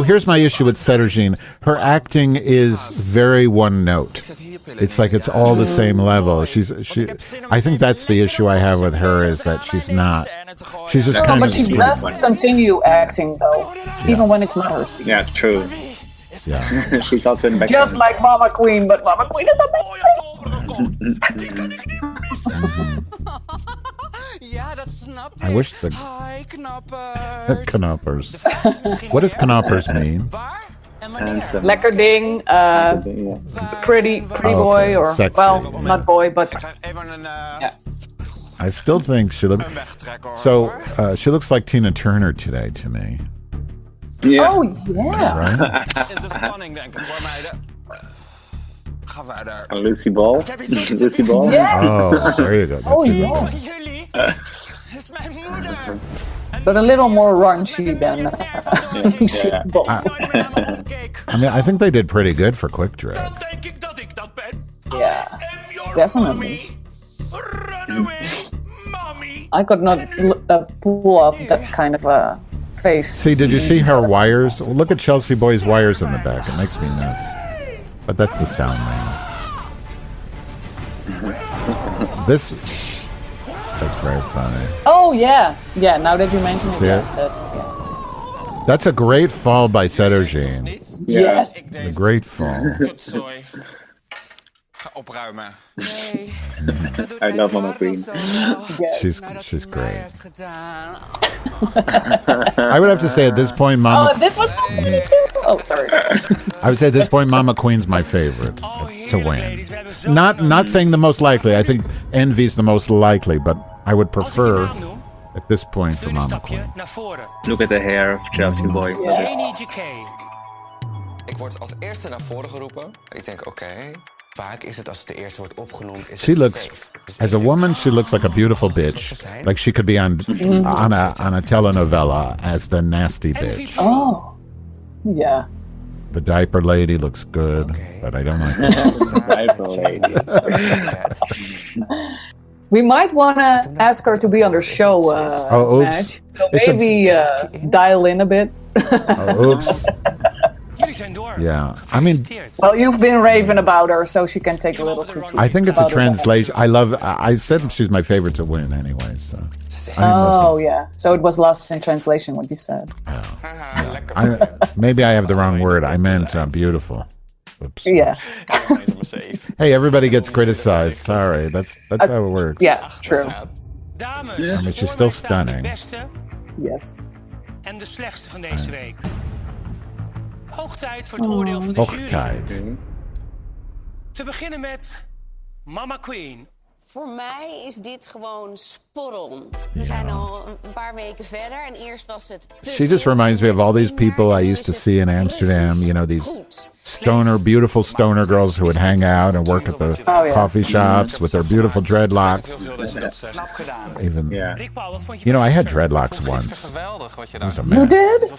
here's my issue with Cedrine. Her acting is very one note. It's like it's all the same level. I think that's the issue I have with her, is that she's not. She's just kind of. But she does continue acting though, even when it's not her scene. Yeah, true. Yeah. She's also in the background. Just like Mama Queen, but Mama Queen is amazing. I wish the knoppers. What does knoppers mean? Lekker ding, pretty boy, or sexy, not boy, but yeah. I still think she looks. So she looks like Tina Turner today to me. Yeah. Oh yeah. Right? Lucy Ball. Lucy Ball. Yeah. Oh, there you go. Oh yeah. But a little more raunchy than Lucy Ball. I mean, I think they did pretty good for quick drag. Yeah, definitely. I could not pull off that kind of a face. See, did you see her wires? Look at Chelsea Boy's wires in the back. It makes me nuts. But that's the sound man. That's very funny. Oh yeah, now that you mention it, that's a great fall by Cedrine. Yes, a great fall. Ga opruimen. I love Mama Queen. She's great. I would have to say at this point, Mama. Oh, this was. Oh, sorry. I would say at this point, Mama Queen's my favorite to win. Not saying the most likely. I think Envy's the most likely, but I would prefer at this point for Mama Queen. Look at the hair of Chelsea Boy. Ik word als eerste naar voren geroepen. Ik denk, oké. Vaak is het als het de eerste wordt opgenoemd. She looks, as a woman, she looks like a beautiful bitch. Like she could be on a telenovela as the nasty bitch. Oh, yeah. The diaper lady looks good, but I don't like The diaper lady. We might want to ask her to be on the show, Madge. So maybe dial in a bit. Oops. Yeah, I mean, well, you've been raving about her, so she can take a little critique. I think it's a translation. I said she's my favorite to win anyway. So. Yeah. So it was lost in translation what you said. Maybe I have the wrong word. I meant beautiful. Oops. Yeah. Hey, everybody gets criticized. Sorry, that's how it works. Yeah, true. I mean, she's still stunning. Yes. En de slechtste van deze week. Hoog tijd voor het oordeel van de jury. Te beginnen met Mama Queen. Voor mij is dit gewoon sporron. We zijn al een paar weken verder en eerst was het... She just reminds me of all these people I used to see in Amsterdam. You know, these beautiful stoner girls who would hang out and work at the coffee shops with their beautiful dreadlocks. Even, you know, I had dreadlocks once. It was a mess. You did?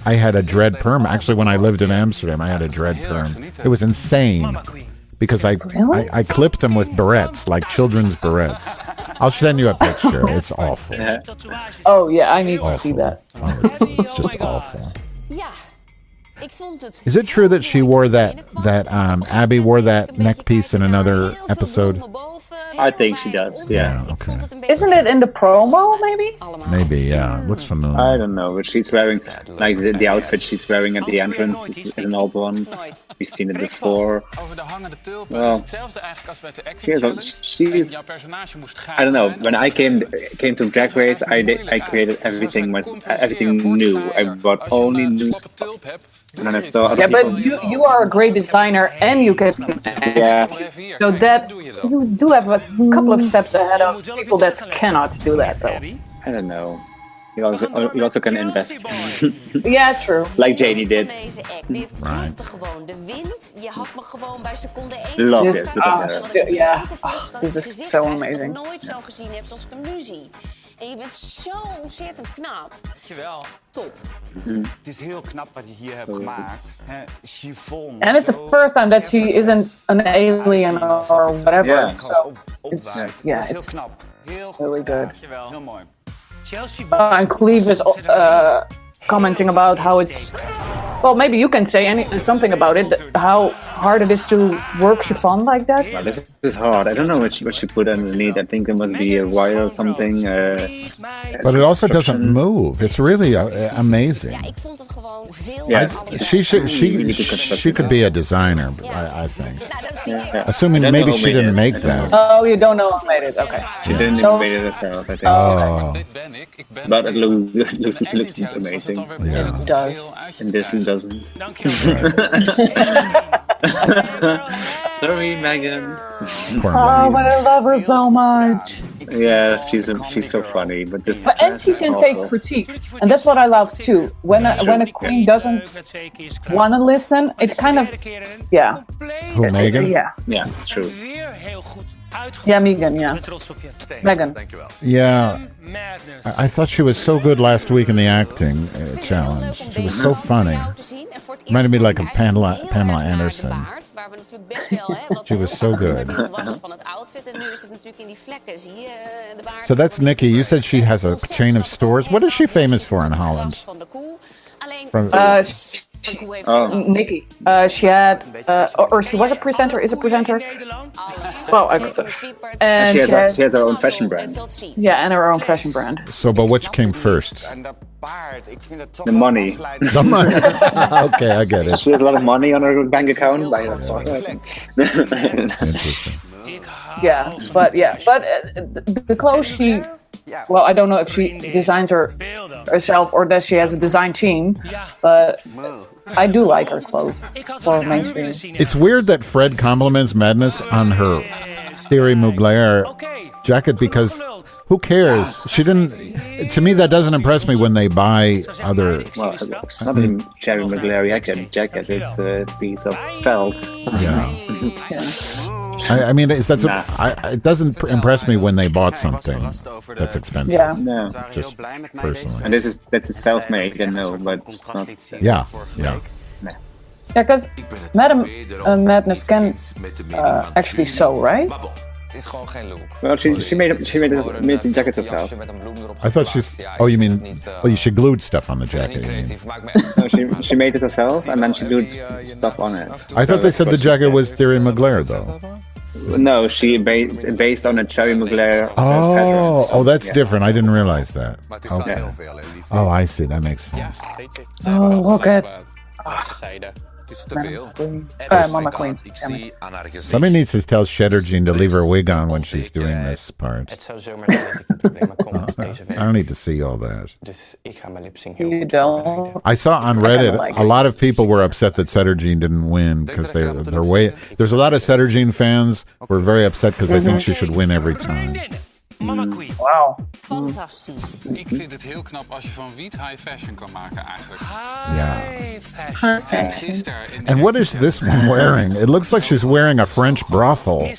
I had a dread perm. Actually, when I lived in Amsterdam, I had a dread perm. It was insane. Because I clipped them with barrettes, like children's barrettes. I'll send you a picture. It's awful. Oh, yeah, I need to see that. Oh, it's just awful. Ik vond het Is it true that she wore that Abby wore that neck piece in another episode? I think she does, yeah. Okay. Isn't it in the promo, maybe? Maybe, yeah. Looks familiar. I don't know, but she's wearing, like, the outfit she's wearing at the entrance is an old one. We've seen it before. Well, she's, I don't know, when I came to Drag Race, I created everything new. I bought only new stuff. And then I saw other people. But you are a great designer and you can... Yeah. So that you do have a couple of steps ahead of people that cannot do that, though. I don't know. You also can invest. Yeah, true. Like Janie did. Right. Love this. it. Yeah. This is so amazing. nooit zo gezien hebt zoals ik hem nu zie. En je bent zo ontzettend knap. Dankjewel. Top. Het is heel knap wat je hier hebt gemaakt. Chiffon. And it's the first time that she isn't an alien or whatever. Yeah. So it's heel knap. Heel goed. really good. Heel mooi. Chelsea And Cleve is commenting about how it's... Well, maybe you can say something about it. How hard it is to work chiffon like that. Well, this is hard. I don't know what she put underneath. I think there must be a wire or something. But it also doesn't move. It's really amazing. Ja, ik vond het gewoon veel... Yeah. She could be a designer, I think. Nou, dat zie je. Assuming maybe she didn't make that. Oh, you don't know who made it. Okay. She didn't even make it herself, I think. Oh. But it looks amazing. Yeah. It does. And this doesn't. Sorry, Megan. Oh, but I love her so much. Yeah, she's so funny, but this. And she can take critique, and that's what I love too. When a queen doesn't want to listen, it's kind of Who, Megan? Yeah, true. Yeah, Megan. Yeah, Megan. Yeah, I thought she was so good last week in the acting challenge. She was so funny. Reminded me like of Pamela Anderson. She was so good. So that's Nikki. You said she has a chain of stores. What is she famous for in Holland? Hoe heeft Oh. het Nikki. She had, or she was a presenter, is a presenter. Well, and She has her own fashion brand. Yeah, and her own fashion brand. So, but which came first? En dat paard, ik vind het toch The wel money. afleidend. The money. Okay, I get it. She has a lot of money on her bank account. By Interesting. Yeah, but the clothes she, well, I don't know if she designs herself or that she has a design team, but I do like her clothes for mainstream. It's weird that Fred compliments Madness on her Thierry Mugler jacket because who cares? She didn't. To me, that doesn't impress me when they buy other. Well, it's not a Cherry Mugler jacket. It's a piece of felt. Yeah. I mean, it doesn't impress me when they bought something that's expensive. Yeah. No. Just personally. And that's a self-made, I know, but it's not. Yeah. Yeah, because Madness can actually sew, right? Het is gewoon geen look. Well, she made the jacket herself. I thought Oh, you mean? Oh, she glued stuff on the jacket. You mean. No, she made it herself, and then she glued stuff on it. I thought they said the jacket was Thierry Mugler, though. No, she based on a Cherry Mugler pattern. Oh, that's different. I didn't realize that. Okay. Oh, I see. That makes sense. Oh, look at Het is te veel. Mama Queen. Somebody needs to tell Cheddar Jean to leave her wig on when she's doing this part. Het zou zomaar zijn dat ik in problemen kom deze week. I don't need to see all that. Dus ik ga mijn lipsync You heel don't. I saw on Reddit a lot of people were upset that Cheddar Jean didn't win because they're way. There's a lot of Cheddar Jean fans who are very upset because they think she should win every time. Mama Queen. Wow. Fantastisch. Ik vind het heel knap als je van wiet high fashion kan maken eigenlijk. Yeah. Fashion. En gisteren in And what is this one wearing? It looks like she's wearing a French brothel.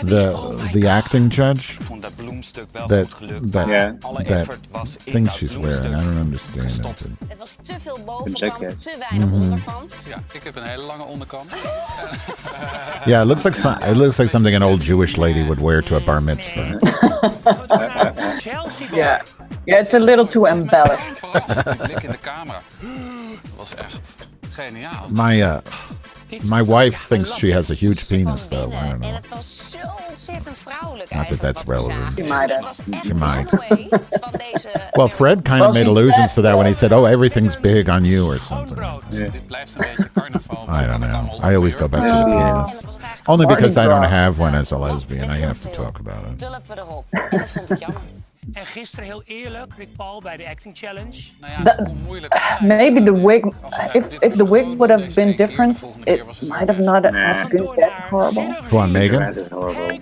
The acting judge. Ik vond dat bloemstuk wel That goed gelukt. Alle that effort was in thing dat she's bloemstuk wearing. I don't understand it. Het was te veel bovenkant, jacket. te weinig onderkant. Ja, ik heb een hele lange onderkant. Yeah, it looks like something an old Jewish lady would wear to a bar mitzvah. Chelsea. Yeah. Yeah, it's a little too embellished. Die blik in de camera. Dat was echt geniaal. My wife thinks she has a huge penis, though. I don't En know. het was zo ontzettend vrouwelijk Not that that's relevant. She might Het was echt She might. Broadway van deze... Well, Fred kind of made allusions to that when he said, "Oh, everything's big on you" or something. Dit blijft een beetje carnaval. I don't know. I always go back to the penis. Only because I don't have one as a lesbian. I have to talk about it. Tulpen erop. En dat vond ik jammer. En gisteren heel eerlijk, Rick Paul bij de Acting Challenge. Nou ja, hoe moeilijk. Maybe the wig, if the wig would have been different, it might have not have been that horrible. Go on, Megan. This is horrible.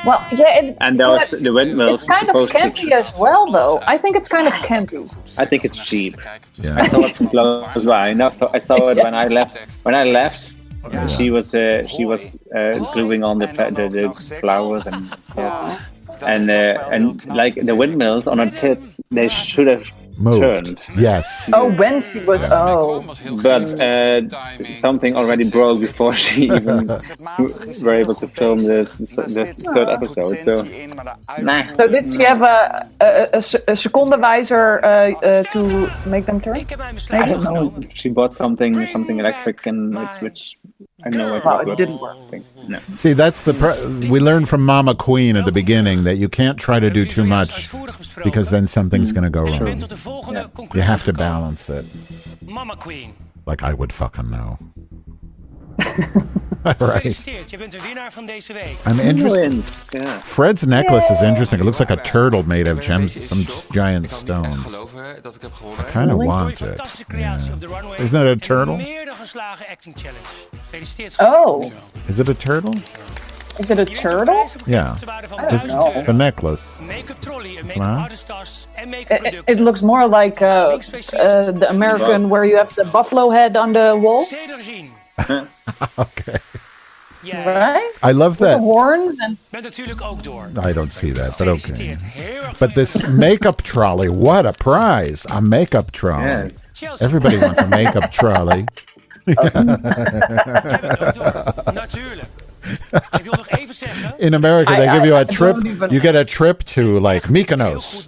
Well, yeah, And the windmills it's kind of supposed to- campy as well, though. I think it's kind of campy. I think it's cheap. Yeah. I saw it from close by. No, so I saw it when I left. When I left, she was gluing on the flowers and like the windmills on her tits, they should have Moved. turned. Yes. Oh, when she was, But something already broke before she even were able to film the third episode. So, nah. So did she have a secondenwijzer to make them turn? Ik heb mijn I besluit don't know. genomen. She bought something electric and which I know it Well, it worked. didn't work. No. See, that's we learned from Mama Queen at the beginning that you can't try to do too much because then something's going to go En ik ben wrong. tot de volgende You conclusie have to gekomen. balance it. Mama Queen. Like I would fucking know. Right. Gefeliciteerd, je bent de winnaar van deze week. I'm interested. Yeah. Fred's necklace is interesting. It looks like a turtle made of gems, some giant stones. Dat ik heb gewonnen. I kind of Mooie want fantastische it. creatie Yeah. op de runway. Isn't that a En turtle? meer dan geslagen acting challenge. Gefeliciteerd. schat. Oh, Is it a turtle? is it a turtle? Yeah. This The necklace. Make-up trolley, een Waar? make-up artisttas en make-up It producten. looks more like the American where you have the buffalo head on the wall, Cedar zien. Okay. Jij right? I love The that. horns and bent natuurlijk ook door. I don't see that, but okay. Gefeliciteerd. Heel erg But this makeup trolley, what a prize! A makeup trolley. Yes. Chelsea. Everybody wants a makeup trolley. Jij bent er ook door. Natuurlijk. Ik wil nog even zeggen... In America, they give you a trip. You get a trip to like Mykonos.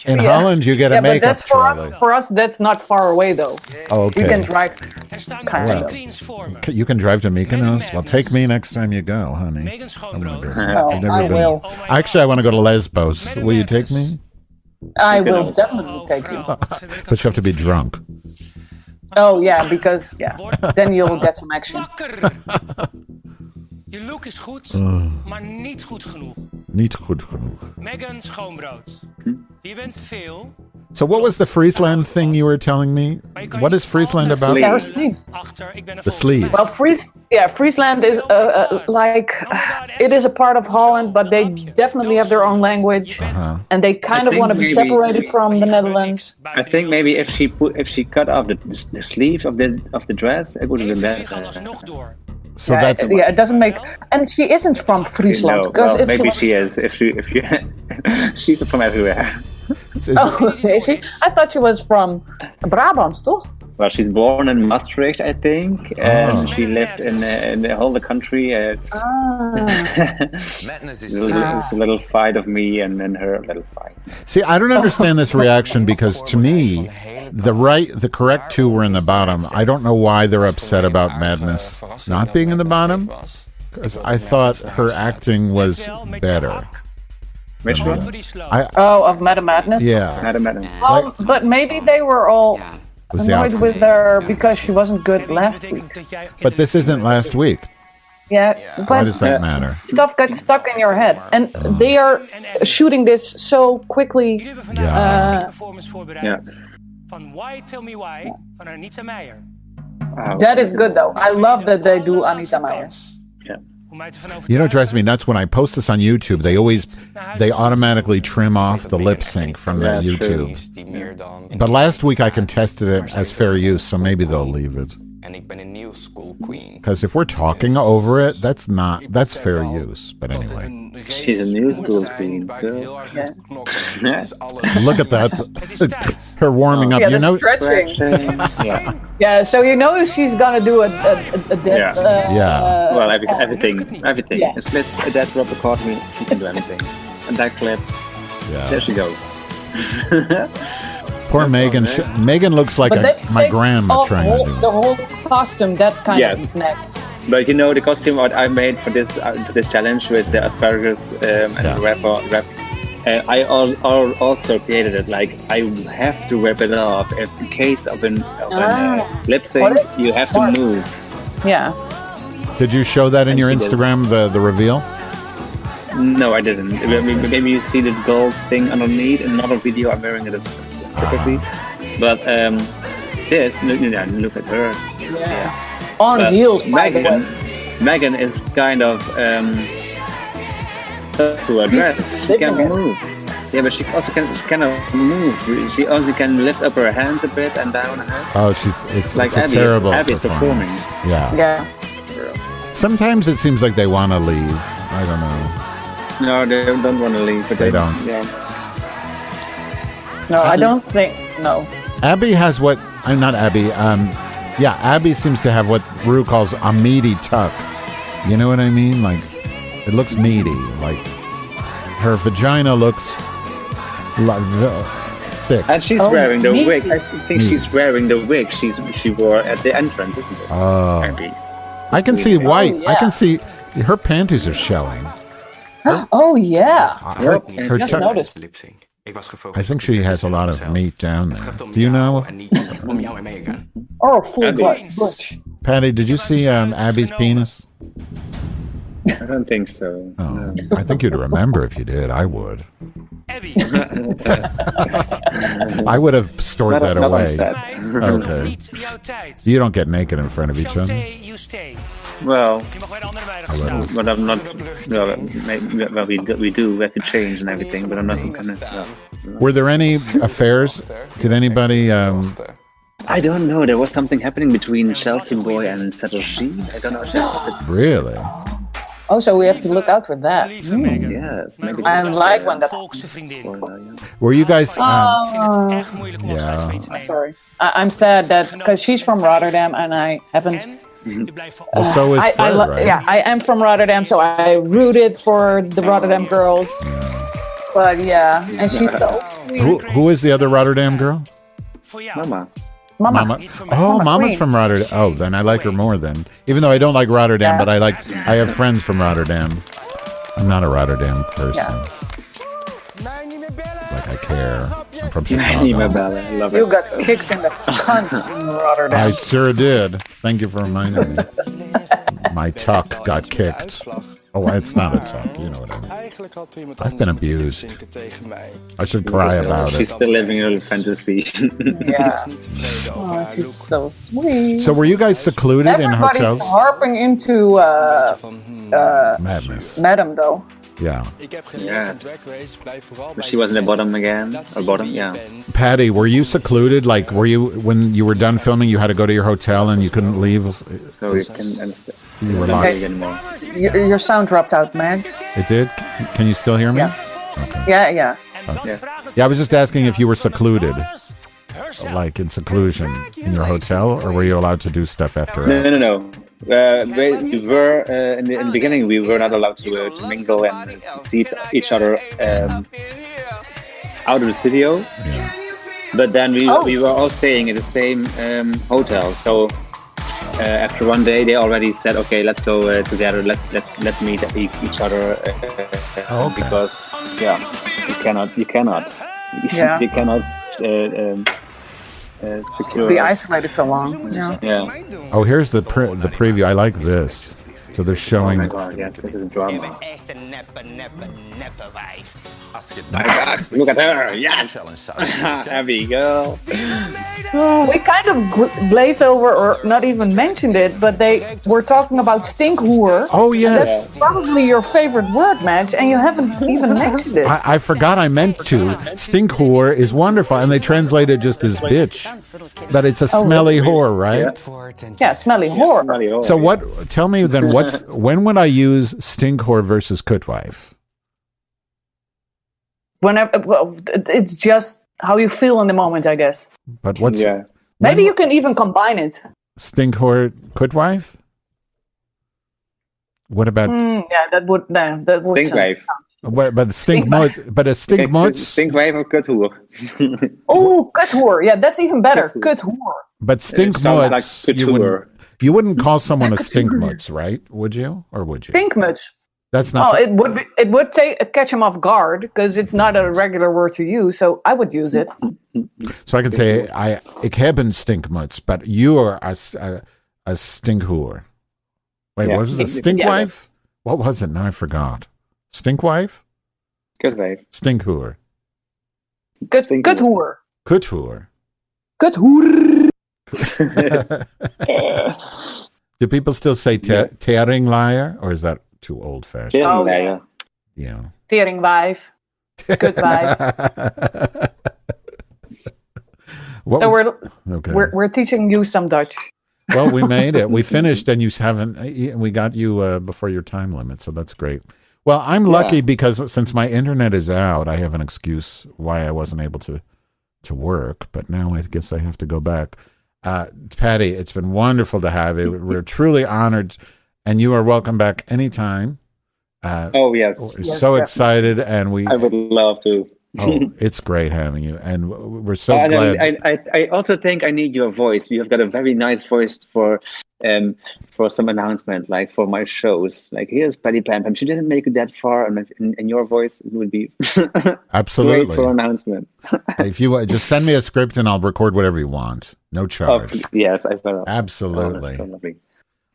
In Holland, you get a makeup trolley. For us, that's not far away, though. Okay. We can drive. Er staan nog 3 queens voor me. You can drive to Mykonos? Well, take me next time you go, honey. Megan Schoonbrood. I will. Actually, I want to go to Lesbos. Will you take me? I will definitely take you. But you have to be drunk. Oh, yeah, because, then you'll get some action. Je look is goed, maar niet goed genoeg. Niet goed genoeg. Megan Schoonbrood. Je bent veel. So what was the Friesland thing you were telling me? What is Friesland about? Yeah, sleeve. The sleeve. Well, Friesland is it is a part of Holland, but they definitely have their own language, and they kind of want to be separated from the Netherlands. I think maybe if she cut off the sleeves of the dress, it would have been better. So that's it doesn't make, and she isn't from Friesland because maybe she is. If you she's from everywhere. Oh, is she? I thought she was from Brabant, toch? Well, she's born in Maastricht, I think, and she lived in the whole country. Madness is It's a little fight of me and her little fight. See, I don't understand this reaction because to me, the correct two were in the bottom. I don't know why they're upset about Madness not being in the bottom, because I thought her acting was better. Which one? Of Madam Madness? Yeah. Madam Madness. But maybe they were all annoyed with her because she wasn't good last week. But this isn't last week. Yeah, but Why does that matter? Stuff gets stuck in your head. And they are shooting this so quickly. Van Why Tell Me Why van Anita Meijer. That is good though. I love that they do Anita Meijer. You know, it drives me nuts when I post this on YouTube. They automatically trim off the lip sync from that YouTube. But last week I contested it as fair use, so maybe they'll leave it. Because if we're talking over it, that's fair use. But anyway, she's a new school queen. Look at that, her warming up. You know, stretching. Yeah. So you know she's gonna do a dead. Well, everything. Yeah. A split, a dead drop, a caught me. She can do anything. A back flip. Yeah. There she goes. Poor Megan. Megan looks like my grandma trying to do the whole costume. That kind of neck. But you know the costume what I made for this challenge with the asparagus and the wrap. I also created it. Like I have to wrap it off. If in case of an lip sync, you have to move. Yeah. Did you show that in your Instagram? The reveal? No, I didn't. Maybe you see the gold thing underneath. In another video, I'm wearing it separately. But this, look at her. Yeah. On heels, Megan is kind of to her dress. She can move. Yeah, but she also cannot move. She also can lift up her hands a bit and down her. Oh, it's like it's terrible. Abby is performing. Yeah. Sometimes it seems like they want to leave. I don't know. No, they don't want to leave, but they don't. Yeah. No, I don't think. No. Abby has what? I'm not Abby. Abby seems to have what Rue calls a meaty tuck. You know what I mean? Like, it looks meaty. Like, her vagina looks thick. And she's wearing the wig. I think she's wearing the wig she wore at the entrance, isn't it? Oh. Abby. I can see white. I can see her panties are showing. Oh yeah. Her noticed. I think she has a lot of meat down there. Do you know? Or full butch. Patty, did you see Abby's penis? I don't think so. Oh, no. I think you'd remember if you did. I would. I would have stored that away. Okay. You don't get naked in front of each other. Well, but I'm not. Well, we do. We have to change and everything, but I'm not gonna. Were there any affairs? Did anybody? I don't know. There was something happening between Chelsea Boy and Sashay. I don't know if it's really. Oh, so we have to look out for that. Yes. Maybe I like when that. Were you guys? Sorry. I'm sad that because she's from Rotterdam and I haven't Well, so is Fred, right? Yeah, I am from Rotterdam, so I rooted for the Rotterdam girls. Yeah. But yeah, and she's so sweet. Who is the other Rotterdam girl? Mama. Oh, Mama's from Rotterdam. Oh, then I like her more then. Even though I don't like Rotterdam, but I have friends from Rotterdam. I'm not a Rotterdam person. Yeah. Like I care. I'm from Chicago. I love it. You got kicked in the cunt in Rotterdam. I sure did. Thank you for reminding me. My tuck got kicked. Oh, it's not a tuck. You know what I mean. I've been abused. I should cry about it. She's still living her fantasy. Yeah. Oh, she's so sweet. So were you guys secluded in hotels? Everybody's harping into madness. Madam, though. Yeah. Yes. She was in the bottom again. Or bottom, yeah. Patty, were you secluded? Like, were you, when you were done filming, you had to go to your hotel and you couldn't leave? So you can understand. You were locked. Your sound dropped out, man. It did? Can you still hear me? Yeah. Okay. Yeah. Okay. Yeah, I was just asking if you were secluded. Like in seclusion in your hotel, or were you allowed to do stuff after? No. We were in the beginning. We were not allowed to mingle and see each other out of the studio. Yeah. But then we were all staying in the same hotel. So after one day, they already said, "Okay, let's go together. Let's meet each other." Because you cannot secure. Be isolated so long. Yeah. Oh, here's the preview. I like this. So they're showing. Oh my God! Yes, this is drama. My God, look at her! Yes, heavy girl. We kind of glazed over, or not even mentioned it, but they were talking about stinkhoer. Oh yes, that's probably your favorite word, Madge, and you haven't even mentioned it. I forgot I meant to. Stinkhoer is wonderful, and they translated just as bitch, but it's a smelly whore, right? Yeah, smelly whore. So what? Tell me then. When would I use stinkhoer versus kutwife? Whenever, it's just how you feel in the moment, I guess. But what's maybe you can even combine it. Stinkhoer, kutwife? What about? That would stinkwife. But stinkmut, but a stinkmuts. Stinkwife or kuthoer? Oh, kuthoer. Yeah, that's even better. Kuthoer. But stinkmuts, like you wouldn't call someone a stinkmuts, right? Would you, or would you? Stinkmuts. That's not. Oh, it would catch him off guard because it's not a regular word to use. So I would use it. So I could say ik heb een stinkmuts, but you are a stinkhoer. Wait, what was it? Stinkwife? Yeah. What was it? Now I forgot. Stinkwife? Kutwife. Stinkhoer. Kuthoer. Kuthoer. Kuthoer. Do people still say teringleier, or is that too old-fashioned? Teringleier. Yeah. Teringwijf. Kutwijf. So we're teaching you some Dutch. Well, we made it. We finished, and you haven't. We got you before your time limit, so that's great. Well, I'm lucky because since my internet is out, I have an excuse why I wasn't able to work. But now I guess I have to go back. Patty, it's been wonderful to have you. We're truly honored, and you are welcome back anytime. Oh yes, we're so excited, and I would love to. Oh, it's great having you, and we're so glad. I also think I need your voice. You have got a very nice voice for some announcement, like for my shows. Like, here's Patty Pam-Pam. She didn't make it that far, and in your voice, it would be absolutely great for announcement. If you just send me a script, and I'll record whatever you want, no charge. Oh, yes, I will. Absolutely.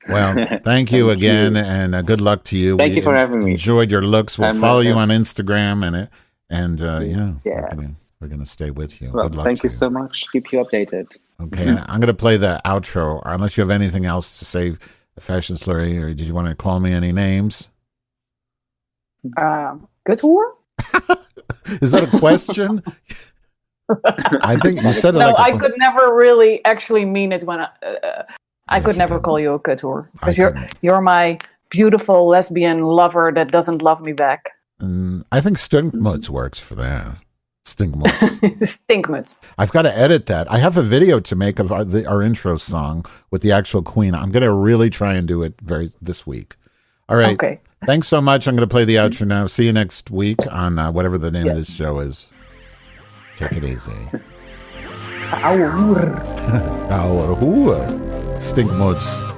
Well, thank you again, and good luck to you. Thank you for having me. Enjoyed your looks. We'll follow you on Instagram, and we're gonna stay with you. Well, good luck. Thank you so much. Keep you updated. Okay, I'm gonna play the outro. Unless you have anything else to say, Fashion Slurry, or did you want to call me any names? Kuthoer? Is that a question? I think you said it. No, I could never really actually mean it when I could never call you a kuthoer because you're my beautiful lesbian lover that doesn't love me back. I think stinkmuts works for that. Stinkmuts. Stinkmuts. I've got to edit that. I have a video to make of our intro song with the actual Queen. I'm going to really try and do it this week. All right. Okay. Thanks so much. I'm going to play the outro now. See you next week on whatever the name of this show is. Take it easy. GeOuweHoer. GeOuweHoer. Stinkmuts.